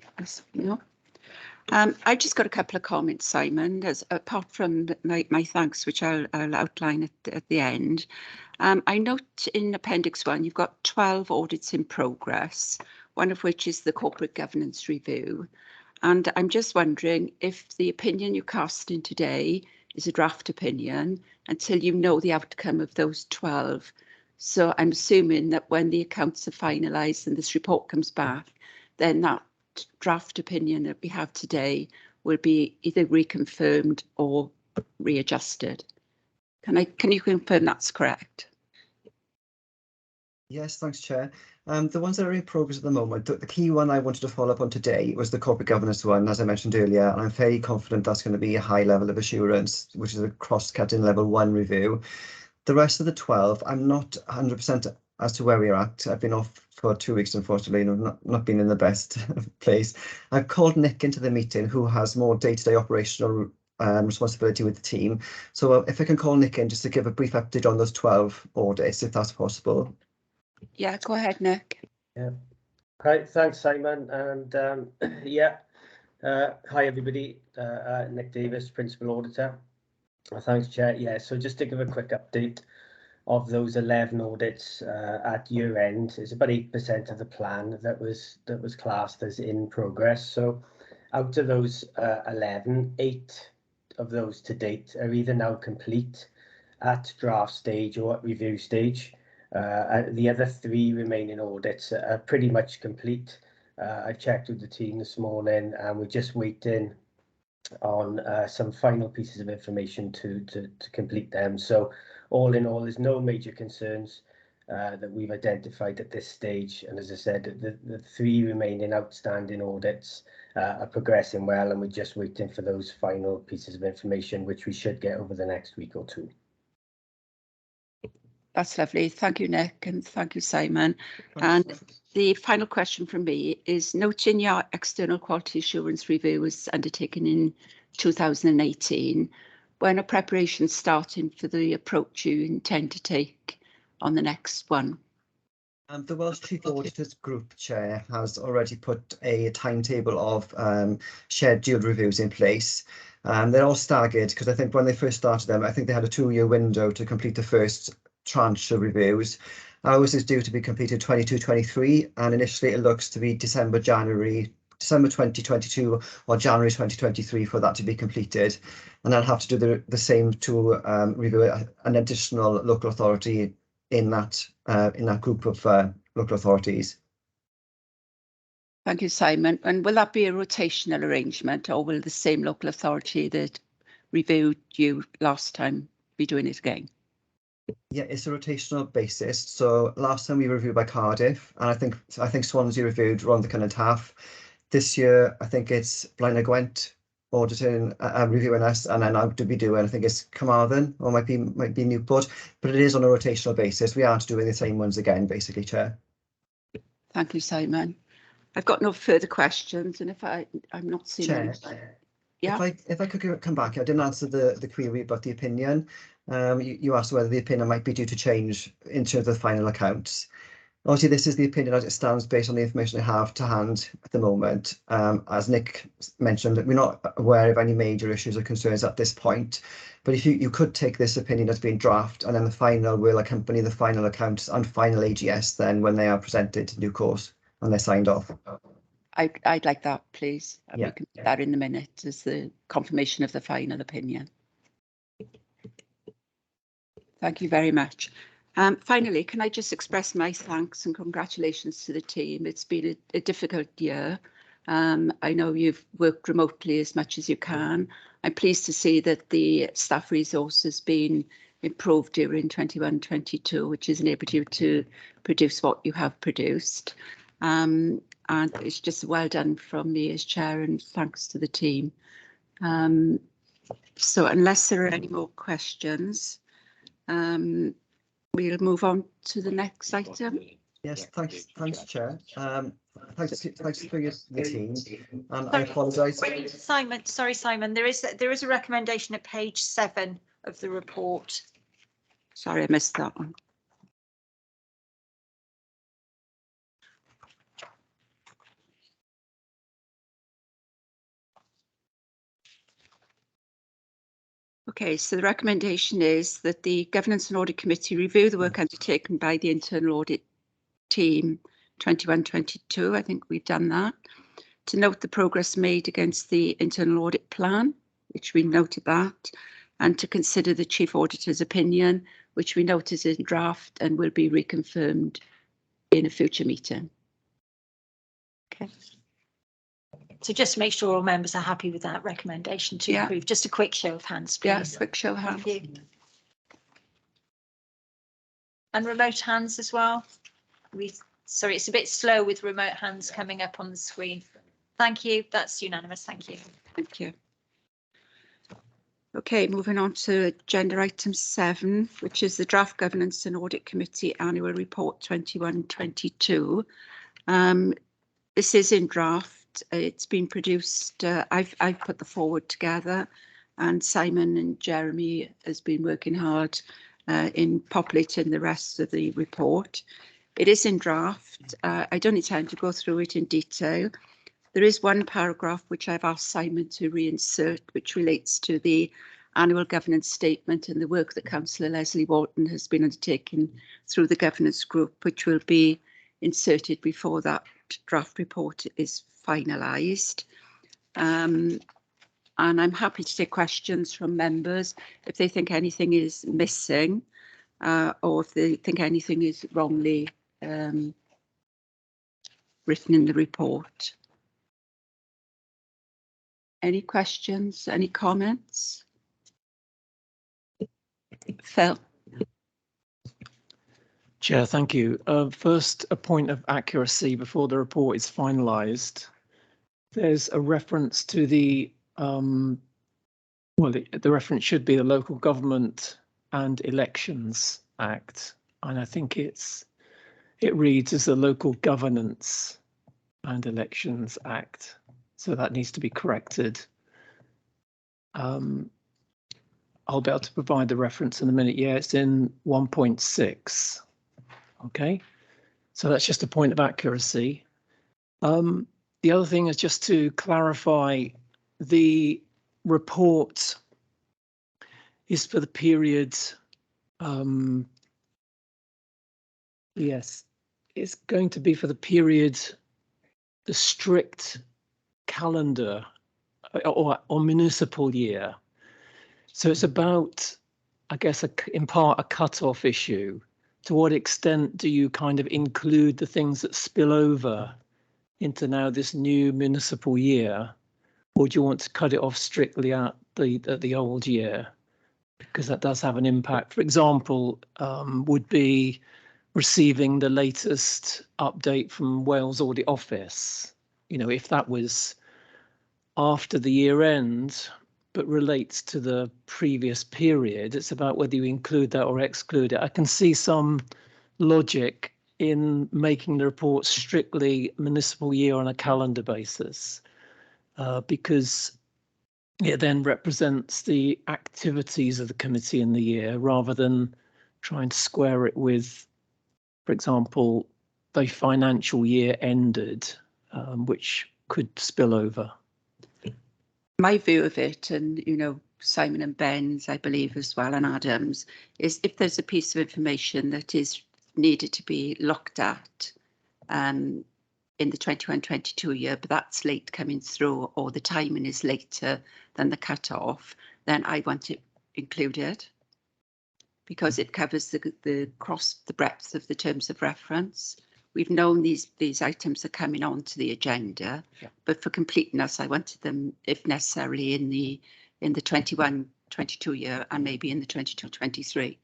I just got a couple of comments, Simon, apart from my thanks, which I'll outline at the end. I note in Appendix 1, you've got 12 audits in progress, one of which is the corporate governance review. And I'm just wondering if the opinion you're casting today is a draft opinion until you know the outcome of those 12. So I'm assuming that when the accounts are finalised and this report comes back, then that draft opinion that we have today will be either reconfirmed or readjusted. Can you confirm that's correct? Yes, thanks, Chair. The ones that are in progress at the moment, the key one I wanted to follow up on today was the corporate governance one, as I mentioned earlier, and I'm fairly confident that's going to be a high level of assurance, which is a cross-cutting level 1 review. The rest of the 12, I'm not 100% as to where we're at. I've been off for 2 weeks, unfortunately, and I've not been in the best place. I've called Nick into the meeting, who has more day-to-day operational responsibility with the team. So if I can call Nick in just to give a brief update on those 12 audits, if that's possible. Yeah, go ahead, Nick. Yeah. Hi, thanks, Simon. And hi, everybody. Nick Davis, Principal Auditor. Thanks, Chair. Yeah, so just to give a quick update of those 11 audits at year end, it's about 8% of the plan that was classed as in progress. So out of those 11, 8 of those to date are either now complete at draft stage or at review stage. The other 3 remaining audits are pretty much complete. I checked with the team this morning and we're just waiting on some final pieces of information to complete them. So all in all, there's no major concerns that we've identified at this stage. And as I said, the 3 remaining outstanding audits are progressing well, and we're just waiting for those final pieces of information, which we should get over the next week or 2. That's lovely. Thank you, Nick, and thank you, Simon. And the final question from me is, noting your external quality assurance review was undertaken in 2018, when are preparations starting for the approach you intend to take on the next one? The Welsh Chief Auditors Group Chair has already put a timetable of scheduled reviews in place. They're all staggered because I think when they first started them, I think they had a 2-year window to complete the first tranche of reviews. Ours is due to be completed 22-23, and initially it looks to be December 2022 or January 2023 for that to be completed. And I'll have to do the same to review an additional local authority in that group of local authorities. Thank you, Simon. And will that be a rotational arrangement, or will the same local authority that reviewed you last time be doing it again? Yeah, it's a rotational basis. So last time we reviewed by Cardiff, and I think Swansea reviewed Rhondda and Taff. This year, I think it's Blaenau Gwent auditing, reviewing us, and then out to be doing, I think it's Carmarthen, or might be Newport, but it is on a rotational basis. We aren't doing the same ones again, basically, Chair. Thank you, Simon. I've got no further questions, and if I'm not seeing Chair, yeah. If I could come back, I didn't answer the query about the opinion. You asked whether the opinion might be due to change in terms of the final accounts. Obviously, this is the opinion as it stands based on the information I have to hand at the moment. As Nick mentioned, we're not aware of any major issues or concerns at this point. But if you could take this opinion as being draft, and then the final will accompany the final accounts and final AGS then when they are presented in due course and they're signed off. I'd like that, please. Yeah. We can put that in the minute as the confirmation of the final opinion. Thank you very much. Finally, can I just express my thanks and congratulations to the team. It's been a difficult year. I know you've worked remotely as much as you can. I'm pleased to see that the staff resource has been improved during 21-22, which has enabled you to produce what you have produced. And it's just well done from me as chair, and thanks to the team. So unless there are any more questions, we'll move on to the next item. Yes, thanks, Chair. Thanks for your team. And I apologise. Sorry, Simon. There is a recommendation at page 7 of the report. Sorry, I missed that one. Okay, so the recommendation is that the Governance and Audit Committee review the work undertaken by the internal audit team 21-22. I think we've done that. to note the progress made against the internal audit plan, which we noted that, and to consider the Chief Auditor's opinion, which we note is in draft and will be reconfirmed in a future meeting. Okay. So just to make sure all members are happy with that recommendation to approve. Just a quick show of hands, please. Yeah, quick show of hands. Thank you. And remote hands as well. Sorry, it's a bit slow with remote hands coming up on the screen. Thank you. That's unanimous. Thank you. Thank you. Okay, moving on to agenda item 7, which is the Draft Governance and Audit Committee Annual Report 21-22. This is in draft. It's been produced. I've put the forward together, and Simon and Jeremy has been working hard in populating the rest of the report. It is in draft. I don't intend to go through it in detail. There is one paragraph which I've asked Simon to reinsert, which relates to the annual governance statement and the work that Councillor Leslie Wharton has been undertaking through the governance group, which will be inserted before that draft report is finalised. And I'm happy to take questions from members if they think anything is missing or if they think anything is wrongly written in the report. Any questions, any comments? Phil. Chair, thank you. First, a point of accuracy before the report is finalised. There's a reference to the, the reference should be the Local Government and Elections Act, and I think it reads as the Local Governance and Elections Act, so that needs to be corrected. I'll be able to provide the reference in a minute. Yeah, it's in 1.6. Okay, so that's just a point of accuracy. The other thing is just to clarify, the report is for the period, yes, it's going to be for the period, the strict calendar or municipal year. So it's about, I guess, in part a cut-off issue. To what extent do you kind of include the things that spill over into now this new municipal year, or do you want to cut it off strictly at the old year? Because that does have an impact. For example, would be receiving the latest update from Wales Audit Office. You know, if that was after the year end, but relates to the previous period, it's about whether you include that or exclude it. I can see some logic in making the report strictly municipal year on a calendar basis, because it then represents the activities of the committee in the year rather than trying to square it with, for example, the financial year ended, which could spill over. My view of it, and you know, Simon and Ben's, I believe as well, and Adam's, is if there's a piece of information that is needed to be looked at in the 21-22 year, but that's late coming through, or the timing is later than the cut-off, then I want it included because it covers the breadth of the terms of reference. We've known these items are coming on to the agenda, but for completeness, I wanted them, if necessarily, in the 21-22 year and maybe in the 22-23,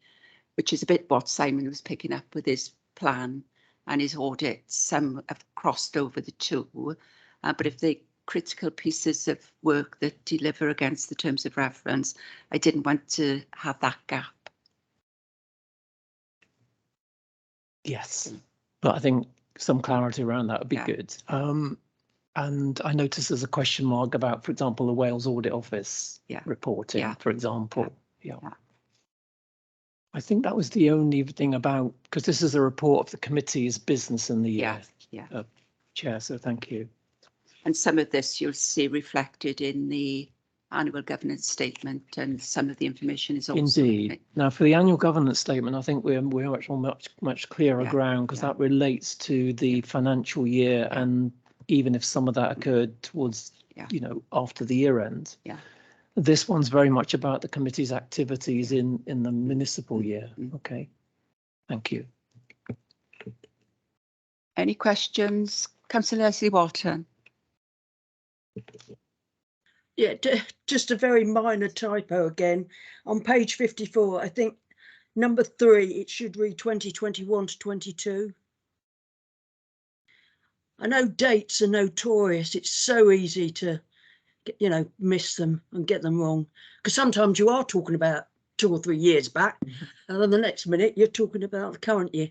which is a bit what Simon was picking up with his plan and his audit. Some have crossed over the two, but if the critical pieces of work that deliver against the terms of reference, I didn't want to have that gap. Yes. But I think some clarity around that would be good. And I noticed there's a question mark about, for example, the Wales Audit Office reporting, for example. Yeah. I think that was the only thing about, because this is a report of the committee's business in the year. Chair, so thank you. And some of this you'll see reflected in the annual governance statement, and some of the information is also indeed. Now, for the annual governance statement, I think we're much clearer ground, because that relates to the financial year and even if some of that occurred towards, Yeah. you know, after the year end. Yeah. This one's very much about the committee's activities in the municipal year. Okay, thank you. Any questions? Councillor Leslie Walton. Yeah, just a very minor typo again. On page 54, I think number 3, it should read 2021 to 22. I know dates are notorious. It's so easy to, you know, miss them and get them wrong. Because sometimes you are talking about 2 or 3 years back, and then the next minute you're talking about the current year.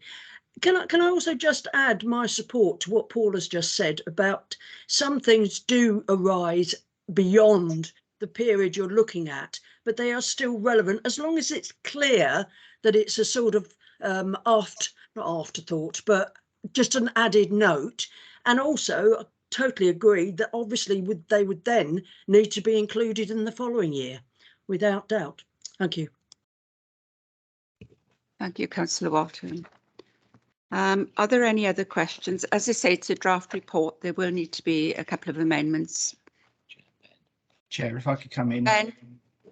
Can I also just add my support to what Paul has just said about some things do arise beyond the period you're looking at, but they are still relevant as long as it's clear that it's a sort of not afterthought, but just an added note. And also, I totally agree that obviously they would then need to be included in the following year, without doubt. Thank you. Thank you, Councillor Walton. Are there any other questions? As I say, it's a draft report. There will need to be a couple of amendments. Chair, if I could come in. Ben?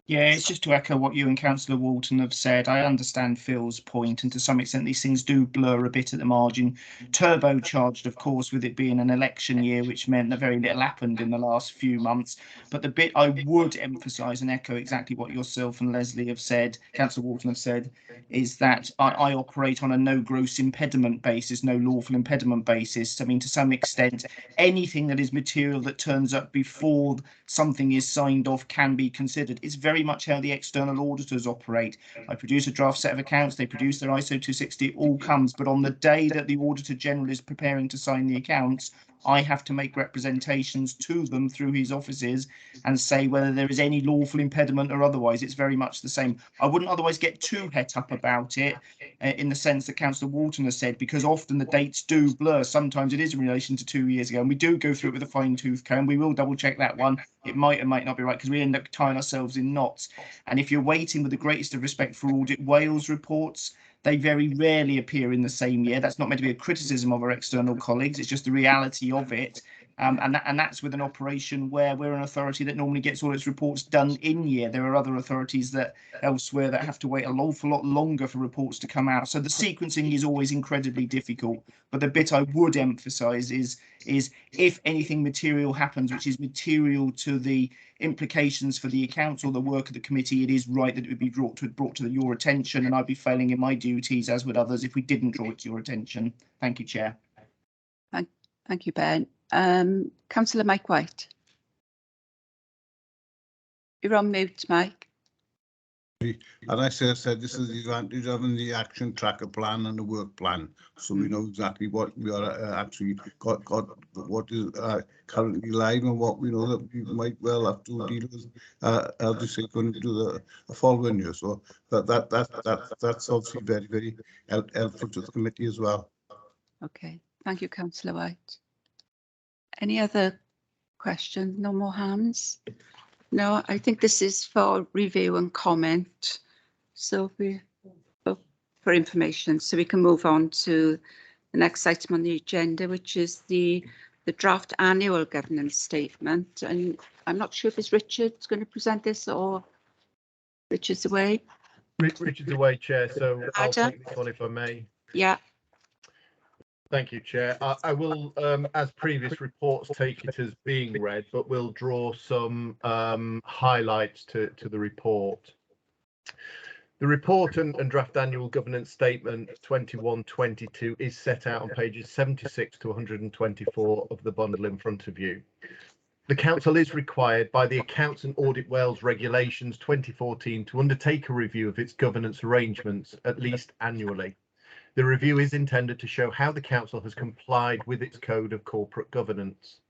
Yeah, it's just to echo what you and Councillor Walton have said. I understand Phil's point, and to some extent these things do blur a bit at the margin. Turbocharged, of course, with it being an election year, which meant that very little happened in the last few months. But the bit I would emphasise and echo exactly what yourself and Leslie have said, Councillor Walton have said, is that I operate on a no gross impediment basis, no lawful impediment basis. I mean, to some extent, anything that is material that turns up before something is signed off can be considered. It's very much how the external auditors operate. I produce a draft set of accounts, they produce their ISO 260, it all comes. But on the day that the Auditor General is preparing to sign the accounts, I have to make representations to them through his offices and say whether there is any lawful impediment or otherwise. It's very much the same. I wouldn't otherwise get too het up about it in the sense that Councillor Walton has said, because often the dates do blur. Sometimes it is in relation to 2 years ago, and we do go through it with a fine-tooth comb. We will double check that one. It might or might not be right because we end up tying ourselves in knots. And if you're waiting with the greatest of respect for Audit Wales reports, they very rarely appear in the same year. That's not meant to be a criticism of our external colleagues. It's just the reality of it. And that's with an operation where we're an authority that normally gets all its reports done in year. There are other authorities that elsewhere that have to wait an awful lot longer for reports to come out. So the sequencing is always incredibly difficult. But the bit I would emphasise is if anything material happens, which is material to the implications for the accounts or the work of the committee, it is right that it would be brought to your attention, and I'd be failing in my duties, as would others, if we didn't draw it to your attention. Thank you, Chair. Thank you, Ben. Councillor Mike White. You're on mute, Mike. And I said this is the advantage of having the action tracker plan and the work plan, so we know exactly what we are actually got what is currently live and what we know that we might well have to deal with as we say going into the following year. So that's obviously very helpful to the committee as well. Okay, thank you, Councillor White. Any other questions? No more hands? No, I think this is for review and comment. So for information, so we can move on to the next item on the agenda, which is the draft annual governance statement. And I'm not sure if it's Richard's going to present this or Richard's away. Richard's away, Chair, so I'll Adam? take this one if I may. Yeah. Thank you, Chair. I will, as previous reports, take it as being read, but we'll draw some highlights to the report. The report and draft annual governance statement 21-22 is set out on pages 76 to 124 of the bundle in front of you. The Council is required by the Accounts and Audit Wales Regulations 2014 to undertake a review of its governance arrangements at least annually. The review is intended to show how the Council has complied with its Code of Corporate Governance.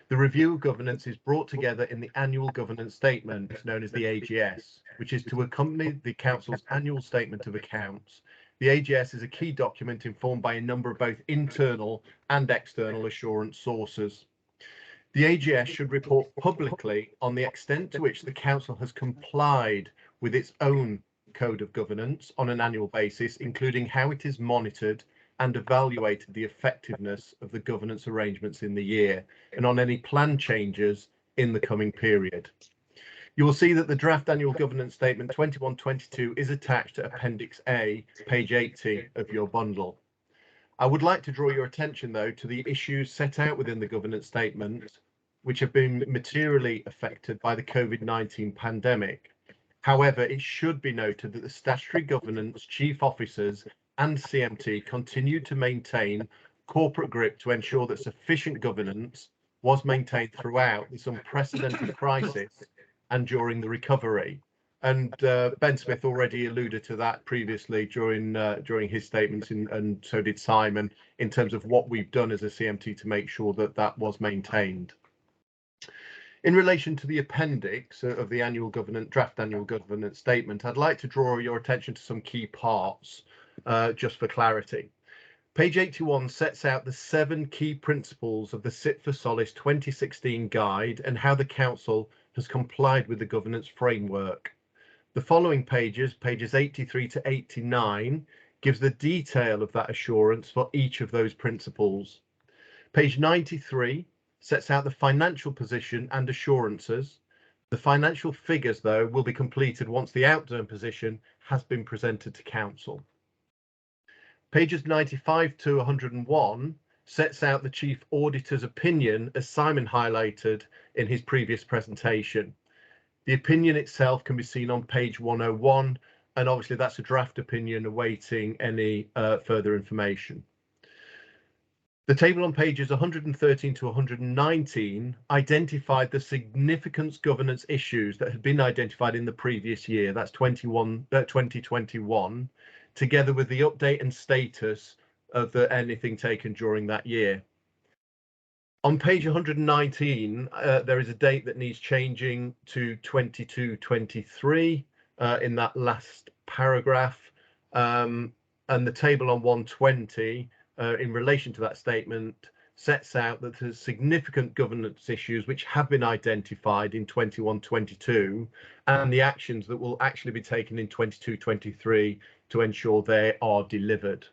The review of governance is brought together in the Annual Governance Statement, known as the AGS, which is to accompany the Council's Annual Statement of Accounts. The AGS is a key document informed by a number of both internal and external assurance sources. The AGS should report publicly on the extent to which the Council has complied with its own Code of Governance on an annual basis, including how it is monitored and evaluated the effectiveness of the governance arrangements in the year and on any planned changes in the coming period. You will see that the draft annual governance statement 21-22 is attached to Appendix A, page 80 of your bundle. I would like to draw your attention, though, to the issues set out within the governance statement, which have been materially affected by the COVID-19 pandemic. However, it should be noted that the statutory governance, chief officers and CMT continued to maintain corporate grip to ensure that sufficient governance was maintained throughout this unprecedented crisis and during the recovery. And Ben Smith already alluded to that previously during his statements, and so did Simon, in terms of what we've done as a CMT to make sure that that was maintained. In relation to the appendix of the draft annual governance statement, I'd like to draw your attention to some key parts, just for clarity. Page 81 sets out the 7 key principles of the Sit for Solace 2016 guide and how the council has complied with the governance framework. The following pages 83 to 89, gives the detail of that assurance for each of those principles. Page 93 sets out the financial position and assurances. The financial figures, though, will be completed once the outturn position has been presented to council. Pages 95 to 101 sets out the Chief Auditor's opinion, as Simon highlighted in his previous presentation. The opinion itself can be seen on page 101, and obviously that's a draft opinion awaiting any further information. The table on pages 113 to 119 identified the significant governance issues that had been identified in the previous year, that's 2021, together with the update and status of anything taken during that year. On page 119, there is a date that needs changing to 22-23 in that last paragraph, and the table on 120 in relation to that statement sets out that there's significant governance issues which have been identified in 21-22 and the actions that will actually be taken in 22-23 to ensure they are delivered.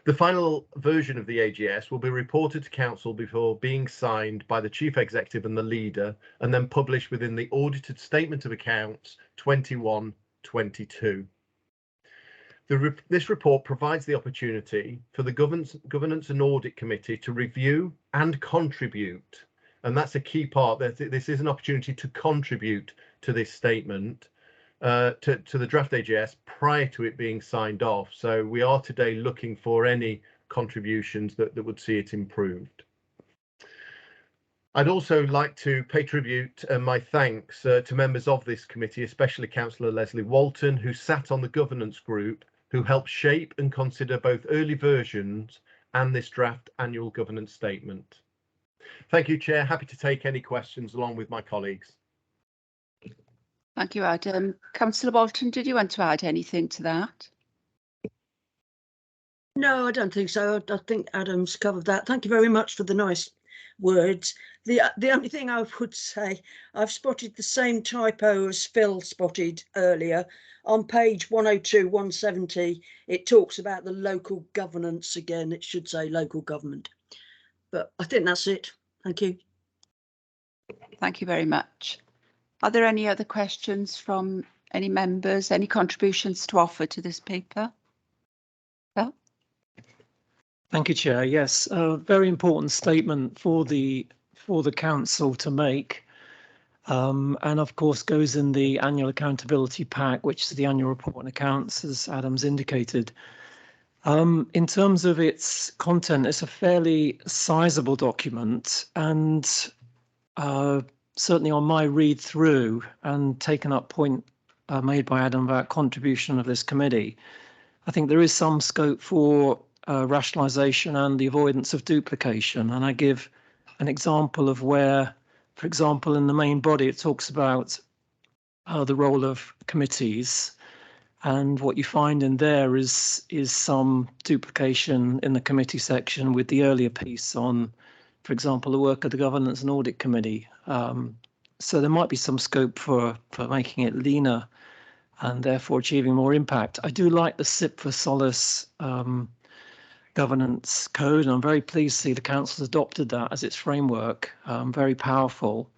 The final version of the AGS will be reported to council before being signed by the chief executive and the leader, and then published within the audited statement of accounts 21-22. This report provides the opportunity for the Governance and Audit Committee to review and contribute, and that's a key part. This is an opportunity to contribute to this statement, to the draft AGS prior to it being signed off. So we are today looking for any contributions that would see it improved. I'd also like to pay tribute and my thanks to members of this committee, especially Councillor Leslie Walton, who sat on the governance group, who helped shape and consider both early versions and this draft annual governance statement. Thank you, Chair. Happy to take any questions along with my colleagues. Thank you, Adam. Councillor Walton, did you want to add anything to that? No, I don't think so. I think Adam's covered that. Thank you very much for the nice words. The only thing I would say, I've spotted the same typo as Phil spotted earlier. On page 102, 170, it talks about the local governance again. It should say local government. But I think that's it. Thank you. Thank you very much. Are there any other questions from any members, any contributions to offer to this paper? Well? Thank you, Chair. Yes, a very important statement for the council to make, and of course goes in the annual accountability pack, which is the annual report and accounts, as Adam's indicated. In terms of its content, it's a fairly sizable document, and certainly on my read through and taken up point made by Adam about contribution of this committee, I think there is some scope for rationalisation and the avoidance of duplication. And I give an example of where, for example, in the main body, it talks about the role of committees. And what you find in there is some duplication in the committee section with the earlier piece on, for example, the work of the Governance and Audit Committee. So there might be some scope for making it leaner and therefore achieving more impact. I do like the SIP for Solace governance code, and I'm very pleased to see the council's adopted that as its framework. Very powerful,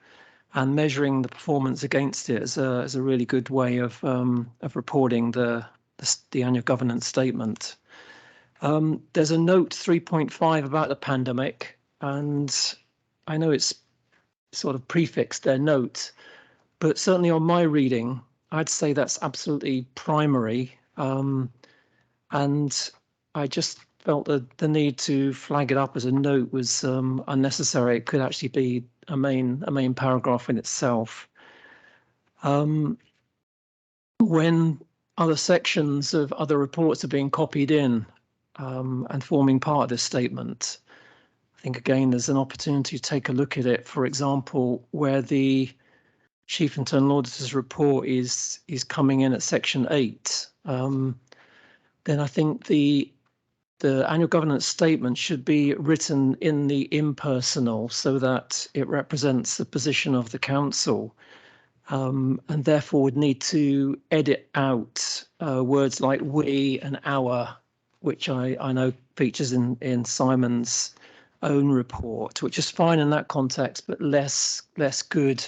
and measuring the performance against it is a really good way of reporting the annual governance statement. There's a note 3.5 about the pandemic, and I know it's sort of prefixed their note, but certainly on my reading, I'd say that's absolutely primary. And I just felt that the need to flag it up as a note was unnecessary. It could actually be a main paragraph in itself. When other sections of other reports are being copied in and forming part of this statement, I think again there's an opportunity to take a look at it. For example, where the Chief Internal Auditor's report is coming in at section 8, then I think the annual governance statement should be written in the impersonal so that it represents the position of the council, and therefore would need to edit out words like we and our, which I know features in Simon's own report, which is fine in that context, but less good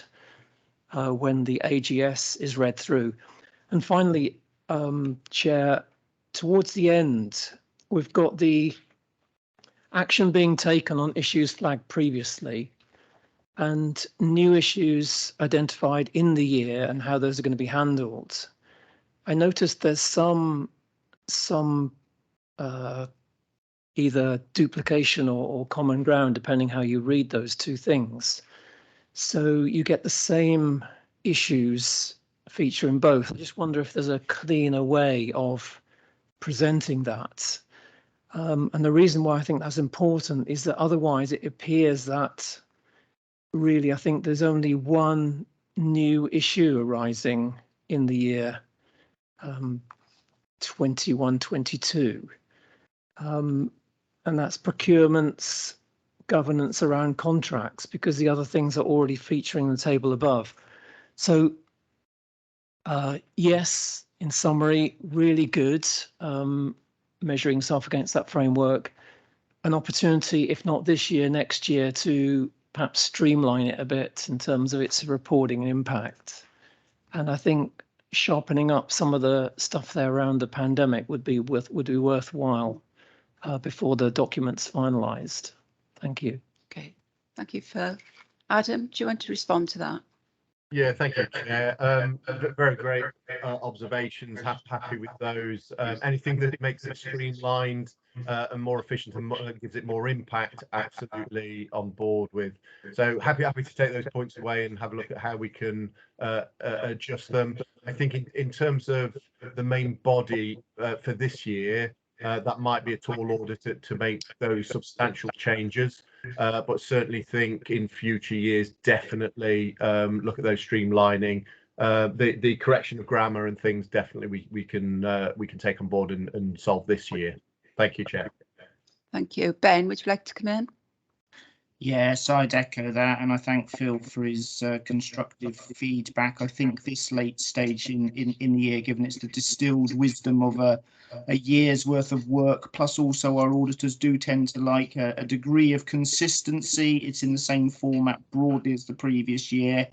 when the AGS is read through. And finally, Chair, towards the end, we've got the action being taken on issues flagged previously and new issues identified in the year and how those are going to be handled. I noticed there's some either duplication or common ground, depending how you read those two things. So you get the same issues feature in both. I just wonder if there's a cleaner way of presenting that. And the reason why I think that's important is that otherwise it appears that really I think there's only one new issue arising in the year 21-22. And that's procurement's governance around contracts, because the other things are already featuring in the table above. So yes, in summary, really good, measuring self against that framework. An opportunity, if not this year, next year, to perhaps streamline it a bit in terms of its reporting and impact. And I think sharpening up some of the stuff there around the pandemic would be worthwhile before the document's finalised. Thank you. Okay, thank you, Phil. Adam, do you want to respond to that? Yeah, thank you, Chair. Very great observations. Happy with those. Anything that makes it streamlined and more efficient and gives it more impact, absolutely on board with. So happy to take those points away and have a look at how we can adjust them. I think in terms of the main body for this year, that might be a tall order to make those substantial changes, but certainly think in future years, definitely look at those streamlining. The correction of grammar and things, definitely we can take on board and solve this year. Thank you, Chair. Thank you. Ben, would you like to come in? Yes, I'd echo that, and I thank Phil for his constructive feedback. I think this late stage in the year, given it's the distilled wisdom of a year's worth of work, plus also our auditors do tend to like a degree of consistency. It's in the same format broadly as the previous year.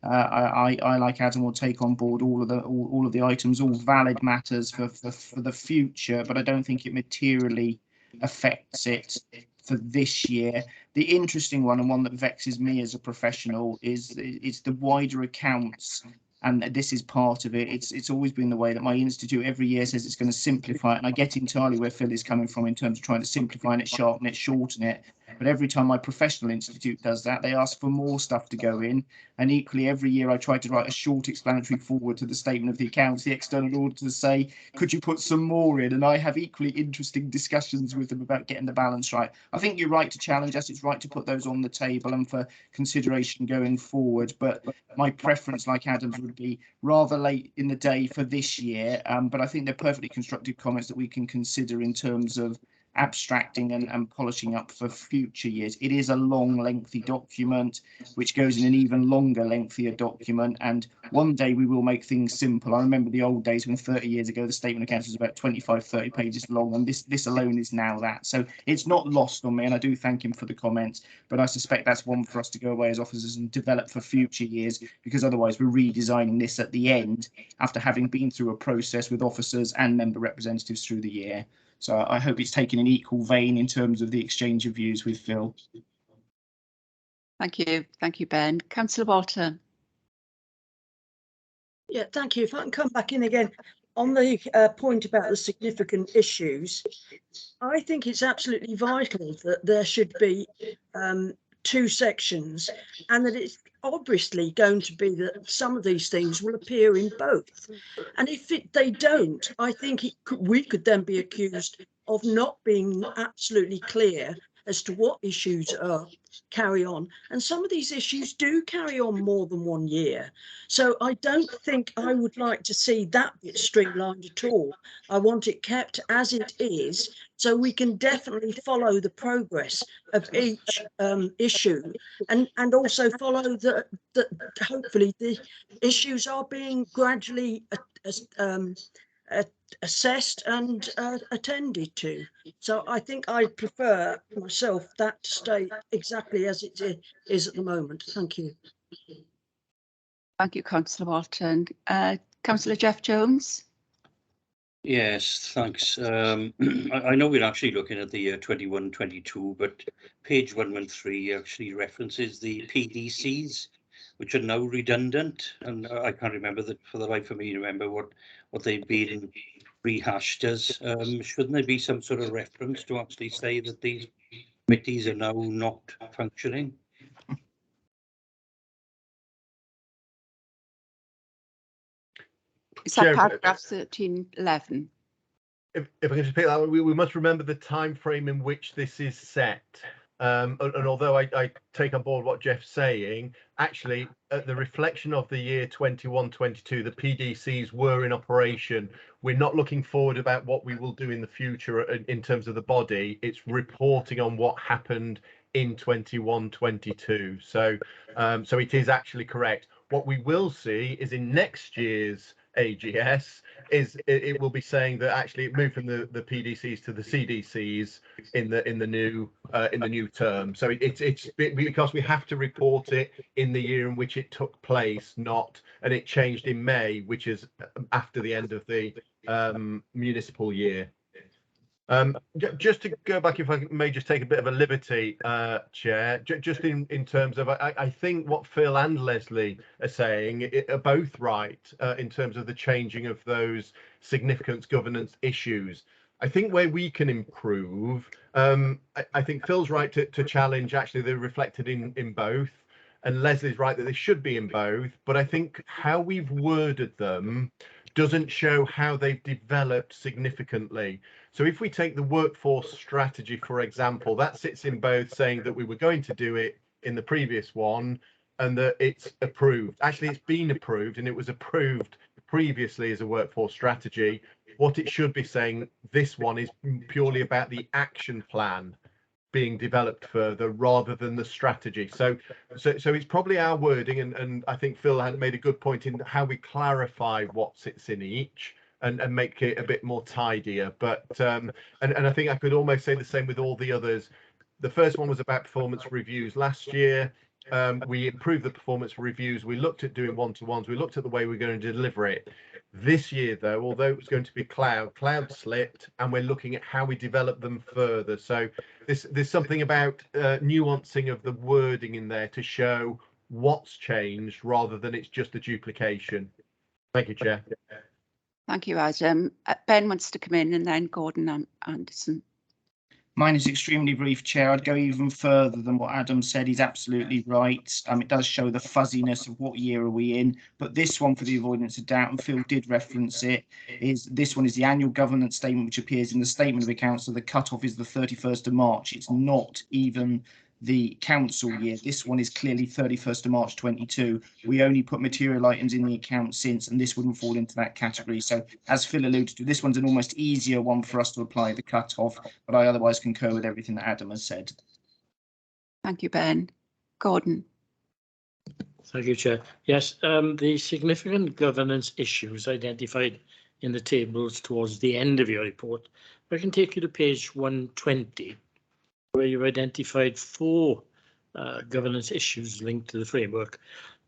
I like Adam, will take on board all of the items, all valid matters for the future, but I don't think it materially affects it for this year. The interesting one, and one that vexes me as a professional, is the wider accounts, and this is part of it. It's always been the way that my institute every year says it's going to simplify it, and I get entirely where Phil is coming from in terms of trying to simplify it, sharpen it, shorten it. But every time my professional institute does that, they ask for more stuff to go in. And equally, every year I try to write a short explanatory forward to the statement of the accounts. The external auditors say, could you put some more in? And I have equally interesting discussions with them about getting the balance right. I think you're right to challenge us. It's right to put those on the table and for consideration going forward. But my preference, like Adam's, would be rather late in the day for this year. But I think they're perfectly constructive comments that we can consider in terms of abstracting and polishing up for future years. It is a long, lengthy document, which goes in an even longer, lengthier document. And one day we will make things simple. I remember the old days when 30 years ago, the statement of accounts was about 25, 30 pages long. And this alone is now that. So it's not lost on me. And I do thank him for the comments. But I suspect that's one for us to go away as officers and develop for future years, because otherwise we're redesigning this at the end after having been through a process with officers and member representatives through the year. So I hope it's taken an equal vein in terms of the exchange of views with Phil. Thank you, Ben. Councillor Walton. Yeah, thank you. If I can come back in again on the point about the significant issues, I think it's absolutely vital that there should be 2 sections, and that it's obviously going to be that some of these things will appear in both. And if they don't, I think we could then be accused of not being absolutely clear as to what issues carry on. And some of these issues do carry on more than 1 year. So I don't think I would like to see that bit streamlined at all. I want it kept as it is, so we can definitely follow the progress of each issue, and also follow that hopefully the issues are being gradually assessed and attended to. So I think I prefer myself that to stay exactly as it is at the moment. Thank you. Thank you, Councillor Walton. Councillor Jeff Jones. Yes, thanks. I know we're actually looking at the year 21-22, but page 113 actually references the PDCs, which are now redundant, and I can't remember that for the life of me. Remember what they've been rehashed as. Shouldn't there be some sort of reference to actually say that these committees are now not functioning? Is that paragraph 1311? If I can just pick that, we must remember the time frame in which this is set. And although I take on board what Jeff's saying, actually, at the reflection of the year 21-22, the PDCs were in operation. We're not looking forward about what we will do in the future in terms of the body. It's reporting on what happened in 21-22. So it is actually correct. What we will see is in next year's AGS it will be saying that actually it moved from the PDCs to the CDCs in the new term. So it's because we have to report it in the year in which it took place, and it changed in May, which is after the end of the municipal year. Just to go back, if I may just take a bit of a liberty, Chair, just in terms of, I think what Phil and Leslie are saying are both right in terms of the changing of those significant governance issues. I think where we can improve, I think Phil's right to challenge, actually they're reflected in both, and Leslie's right that they should be in both, but I think how we've worded them doesn't show how they've developed significantly. So if we take the workforce strategy, for example, that sits in both, saying that we were going to do it in the previous one and that it's approved. Actually, it's been approved, and it was approved previously as a workforce strategy. What it should be saying, this one is purely about the action plan being developed further rather than the strategy. So it's probably our wording, and I think Phil had made a good point in how we clarify what sits in each and make it a bit more tidier. But and I think I could almost say the same with all the others. The first one was about performance reviews last year. We improved the performance reviews. We looked at doing one-to-ones. We looked at the way we're going to deliver it. This year, though, although it was going to be cloud slipped, and we're looking at how we develop them further. So there's something about nuancing of the wording in there to show what's changed rather than it's just a duplication. Thank you, Chair. Thank you, Adam. Ben wants to come in, and then Gordon Anderson. Mine is extremely brief, Chair. I'd go even further than what Adam said. He's absolutely right. It does show the fuzziness of what year are we in. But this one, for the avoidance of doubt, and Phil did reference it, this one is the annual governance statement, which appears in the statement of accounts. So the cut-off is the 31st of March. It's not even the council year. This one is clearly 31st of March 22. We only put material items in the account since, and this wouldn't fall into that category. So as Phil alluded to, this one's an almost easier one for us to apply the cut-off, but I otherwise concur with everything that Adam has said. Thank you, Ben. Gordon. Thank you, Chair. Yes, the significant governance issues identified in the tables towards the end of your report, I can take you to page 120, where you've identified 4 governance issues linked to the framework.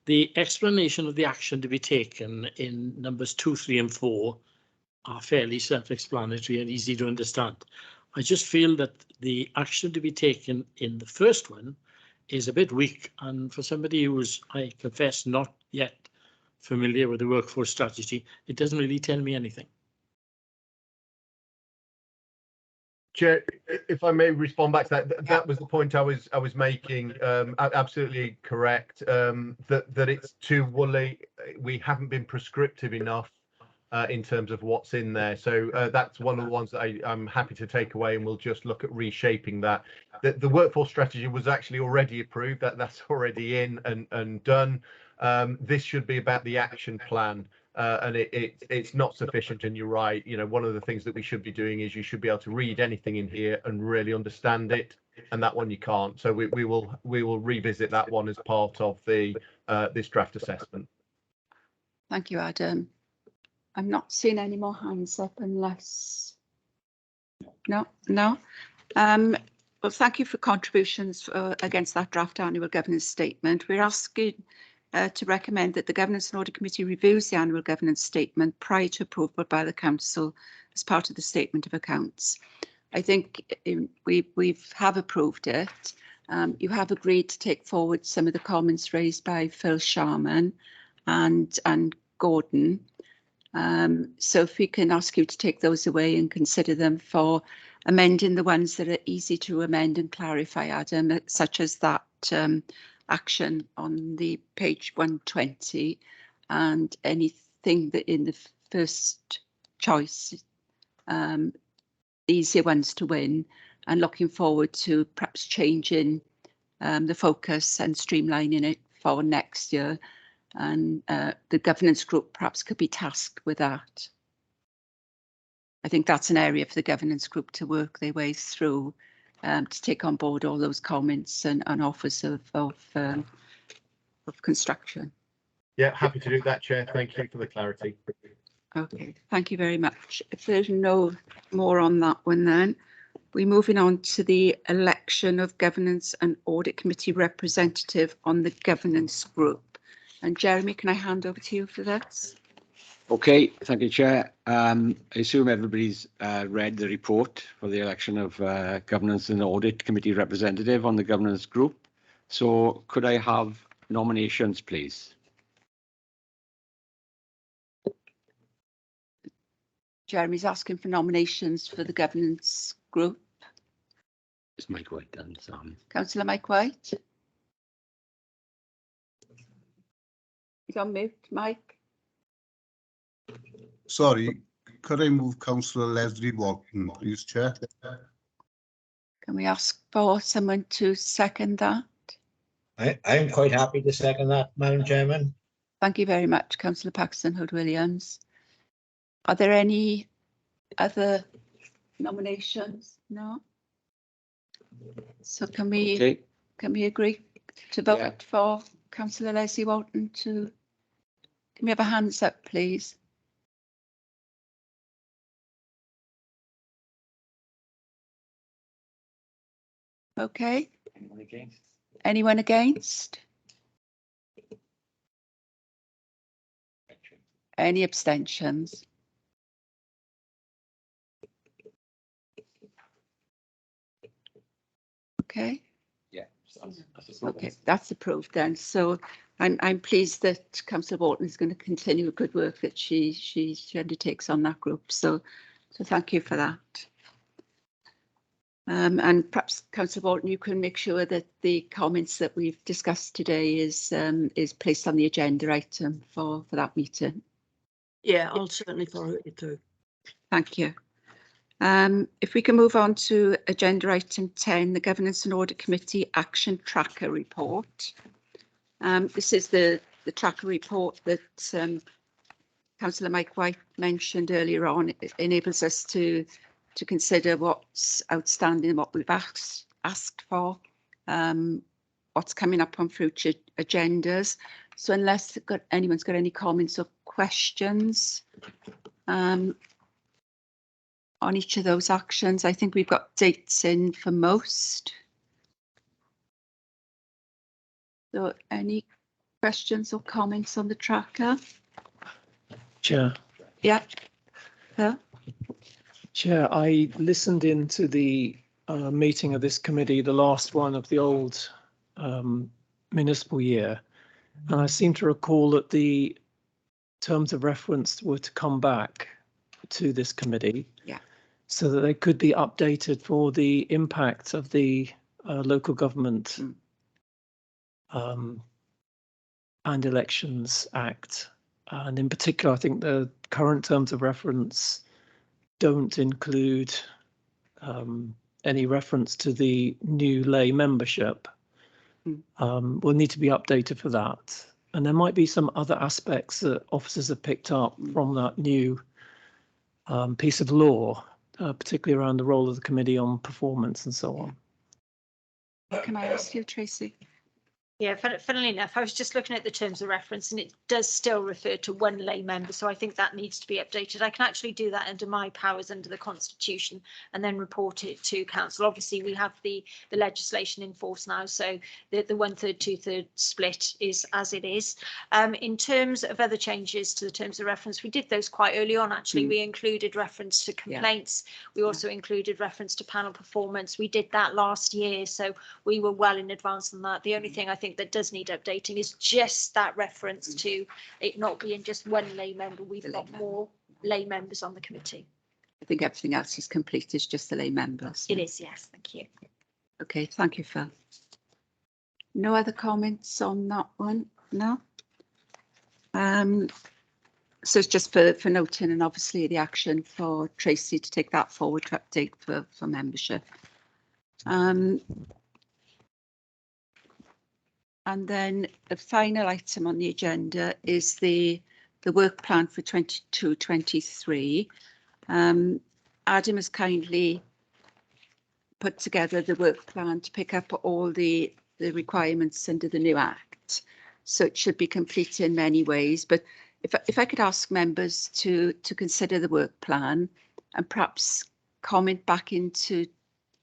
The explanation of the action to be taken in numbers 2, 3 and 4 are fairly self-explanatory and easy to understand. I just feel that the action to be taken in the first one is a bit weak, and for somebody who's, I confess, not yet familiar with the workforce strategy, it doesn't really tell me anything. Chair, if I may respond back to that, that was the point I was making. Absolutely correct. That it's too woolly. We haven't been prescriptive enough in terms of what's in there. So that's one of the ones that I'm happy to take away, and we'll just look at reshaping that. The workforce strategy was actually already approved. That's already in and done. This should be about the action plan. And it's not sufficient, and you're right. You know, one of the things that we should be doing is you should be able to read anything in here and really understand it, and that one you can't. So we will revisit that one as part of the this draft assessment. Thank you, Adam. I'm not seeing any more hands up unless no. Well, thank you for contributions against that draft annual governance statement. We're asking to recommend that the Governance and Audit Committee reviews the annual governance statement prior to approval by the Council as part of the Statement of Accounts. I think we have approved it. You have agreed to take forward some of the comments raised by Phil Sharman and Gordon. So if we can ask you to take those away and consider them for amending the ones that are easy to amend and clarify, Adam, such as that action on the page 120 and anything that in the first choice, easier ones to win, and looking forward to perhaps changing the focus and streamlining it for next year. And the governance group perhaps could be tasked with that. I think that's an area for the governance group to work their way through, to take on board all those comments and offers of construction. Yeah, happy to do that, Chair. Thank you for the clarity. Okay, thank you very much. If there's no more on that one, then we're moving on to the election of Governance and Audit Committee representative on the governance group. And Jeremy, can I hand over to you for this? Okay, thank you, Chair. I assume everybody's read the report for the election of Governance and Audit Committee representative on the governance group. So could I have nominations, please? Jeremy's asking for nominations for the governance group. Is Mike White done, Sam? Councillor Mike White. He's on mute, Mike. Sorry, could I move Councillor Leslie Walton, please, Chair? Can we ask for someone to second that? I'm quite happy to second that, Madam Chairman. Thank you very much, Councillor Paxton Hood-Williams. Are there any other nominations? No. So can we agree to vote for Councillor Leslie Walton to? Can we have a hands up, please? Okay. Anyone against? Anyone against? Any abstentions? Okay. Yeah. Okay, that's approved then. So I'm pleased that Councillor Walton is going to continue the good work that she undertakes on that group. So thank you for that. And perhaps Councillor Walton, you can make sure that the comments that we've discussed today is placed on the agenda item for that meeting. Yeah, I'll certainly follow it through. Thank you. If we can move on to agenda item 10, the Governance and Audit Committee Action Tracker Report. This is the tracker report that Councillor Mike White mentioned earlier on. It enables us to consider what's outstanding, what we've asked for, what's coming up on future agendas. So unless anyone's got any comments or questions on each of those actions, I think we've got dates in for most. So any questions or comments on the tracker? Chair. Yeah. Phil? Chair, I listened into the meeting of this committee, the last one of the old municipal year, and I seem to recall that the terms of reference were to come back to this committee, so that they could be updated for the impact of the local government and Elections Act. And in particular, I think the current terms of reference don't include any reference to the new lay membership. Will need to be updated for that. And there might be some other aspects that officers have picked up from that new piece of law, particularly around the role of the committee on performance and so on. Can I ask you, Tracy? Yeah, funnily enough, I was just looking at the terms of reference and it does still refer to one lay member, so I think that needs to be updated. I can actually do that under my powers under the Constitution and then report it to Council. Obviously, we have the legislation in force now, so the 1/3, 2/3 split is as it is. In terms of other changes to the terms of reference, we did those quite early on, actually. We included reference to complaints. We also included reference to panel performance. We did that last year, so we were well in advance on that. The only thing I think that does need updating is just that reference to it not being just one lay member. We've got more lay members on the committee. I think everything else is complete. It's just the lay members. It is, yes. Thank you. Okay, thank you, Phil. No other comments on that one? No. So it's just for noting, and obviously the action for Tracy to take that forward to update for membership. And then the final item on the agenda is the work plan for 22-23. Adam has kindly put together the work plan to pick up all the requirements under the new Act. So it should be complete in many ways. But if I could ask members to consider the work plan and perhaps comment back into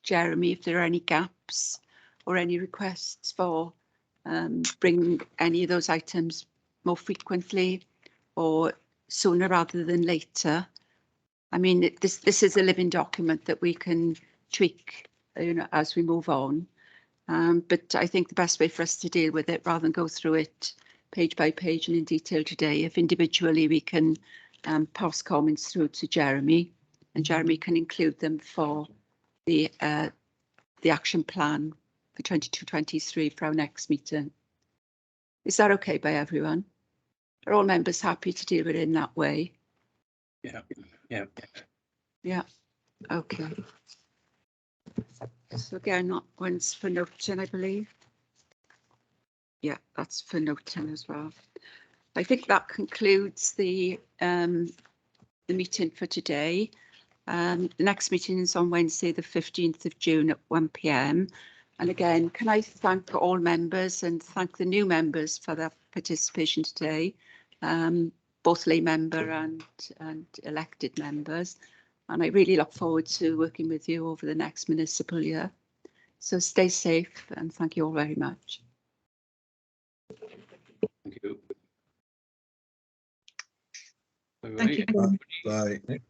Jeremy if there are any gaps or any requests for bring any of those items more frequently or sooner rather than later. I mean, this is a living document that we can tweak, you know, as we move on. But I think the best way for us to deal with it, rather than go through it page by page and in detail today, if individually we can pass comments through to Jeremy, and Jeremy can include them for the action plan for 22-23 for our next meeting. Is that okay by everyone? Are all members happy to deal with it in that way? Yeah. Okay. So again, that one's for noting, I believe. Yeah, that's for noting as well. I think that concludes the meeting for today. The next meeting is on Wednesday, the 15th of June at 1 p.m. And again, can I thank all members and thank the new members for their participation today, both lay member and elected members. And I really look forward to working with you over the next municipal year. So stay safe and thank you all very much. Thank you. Thank you. Bye. Thank you.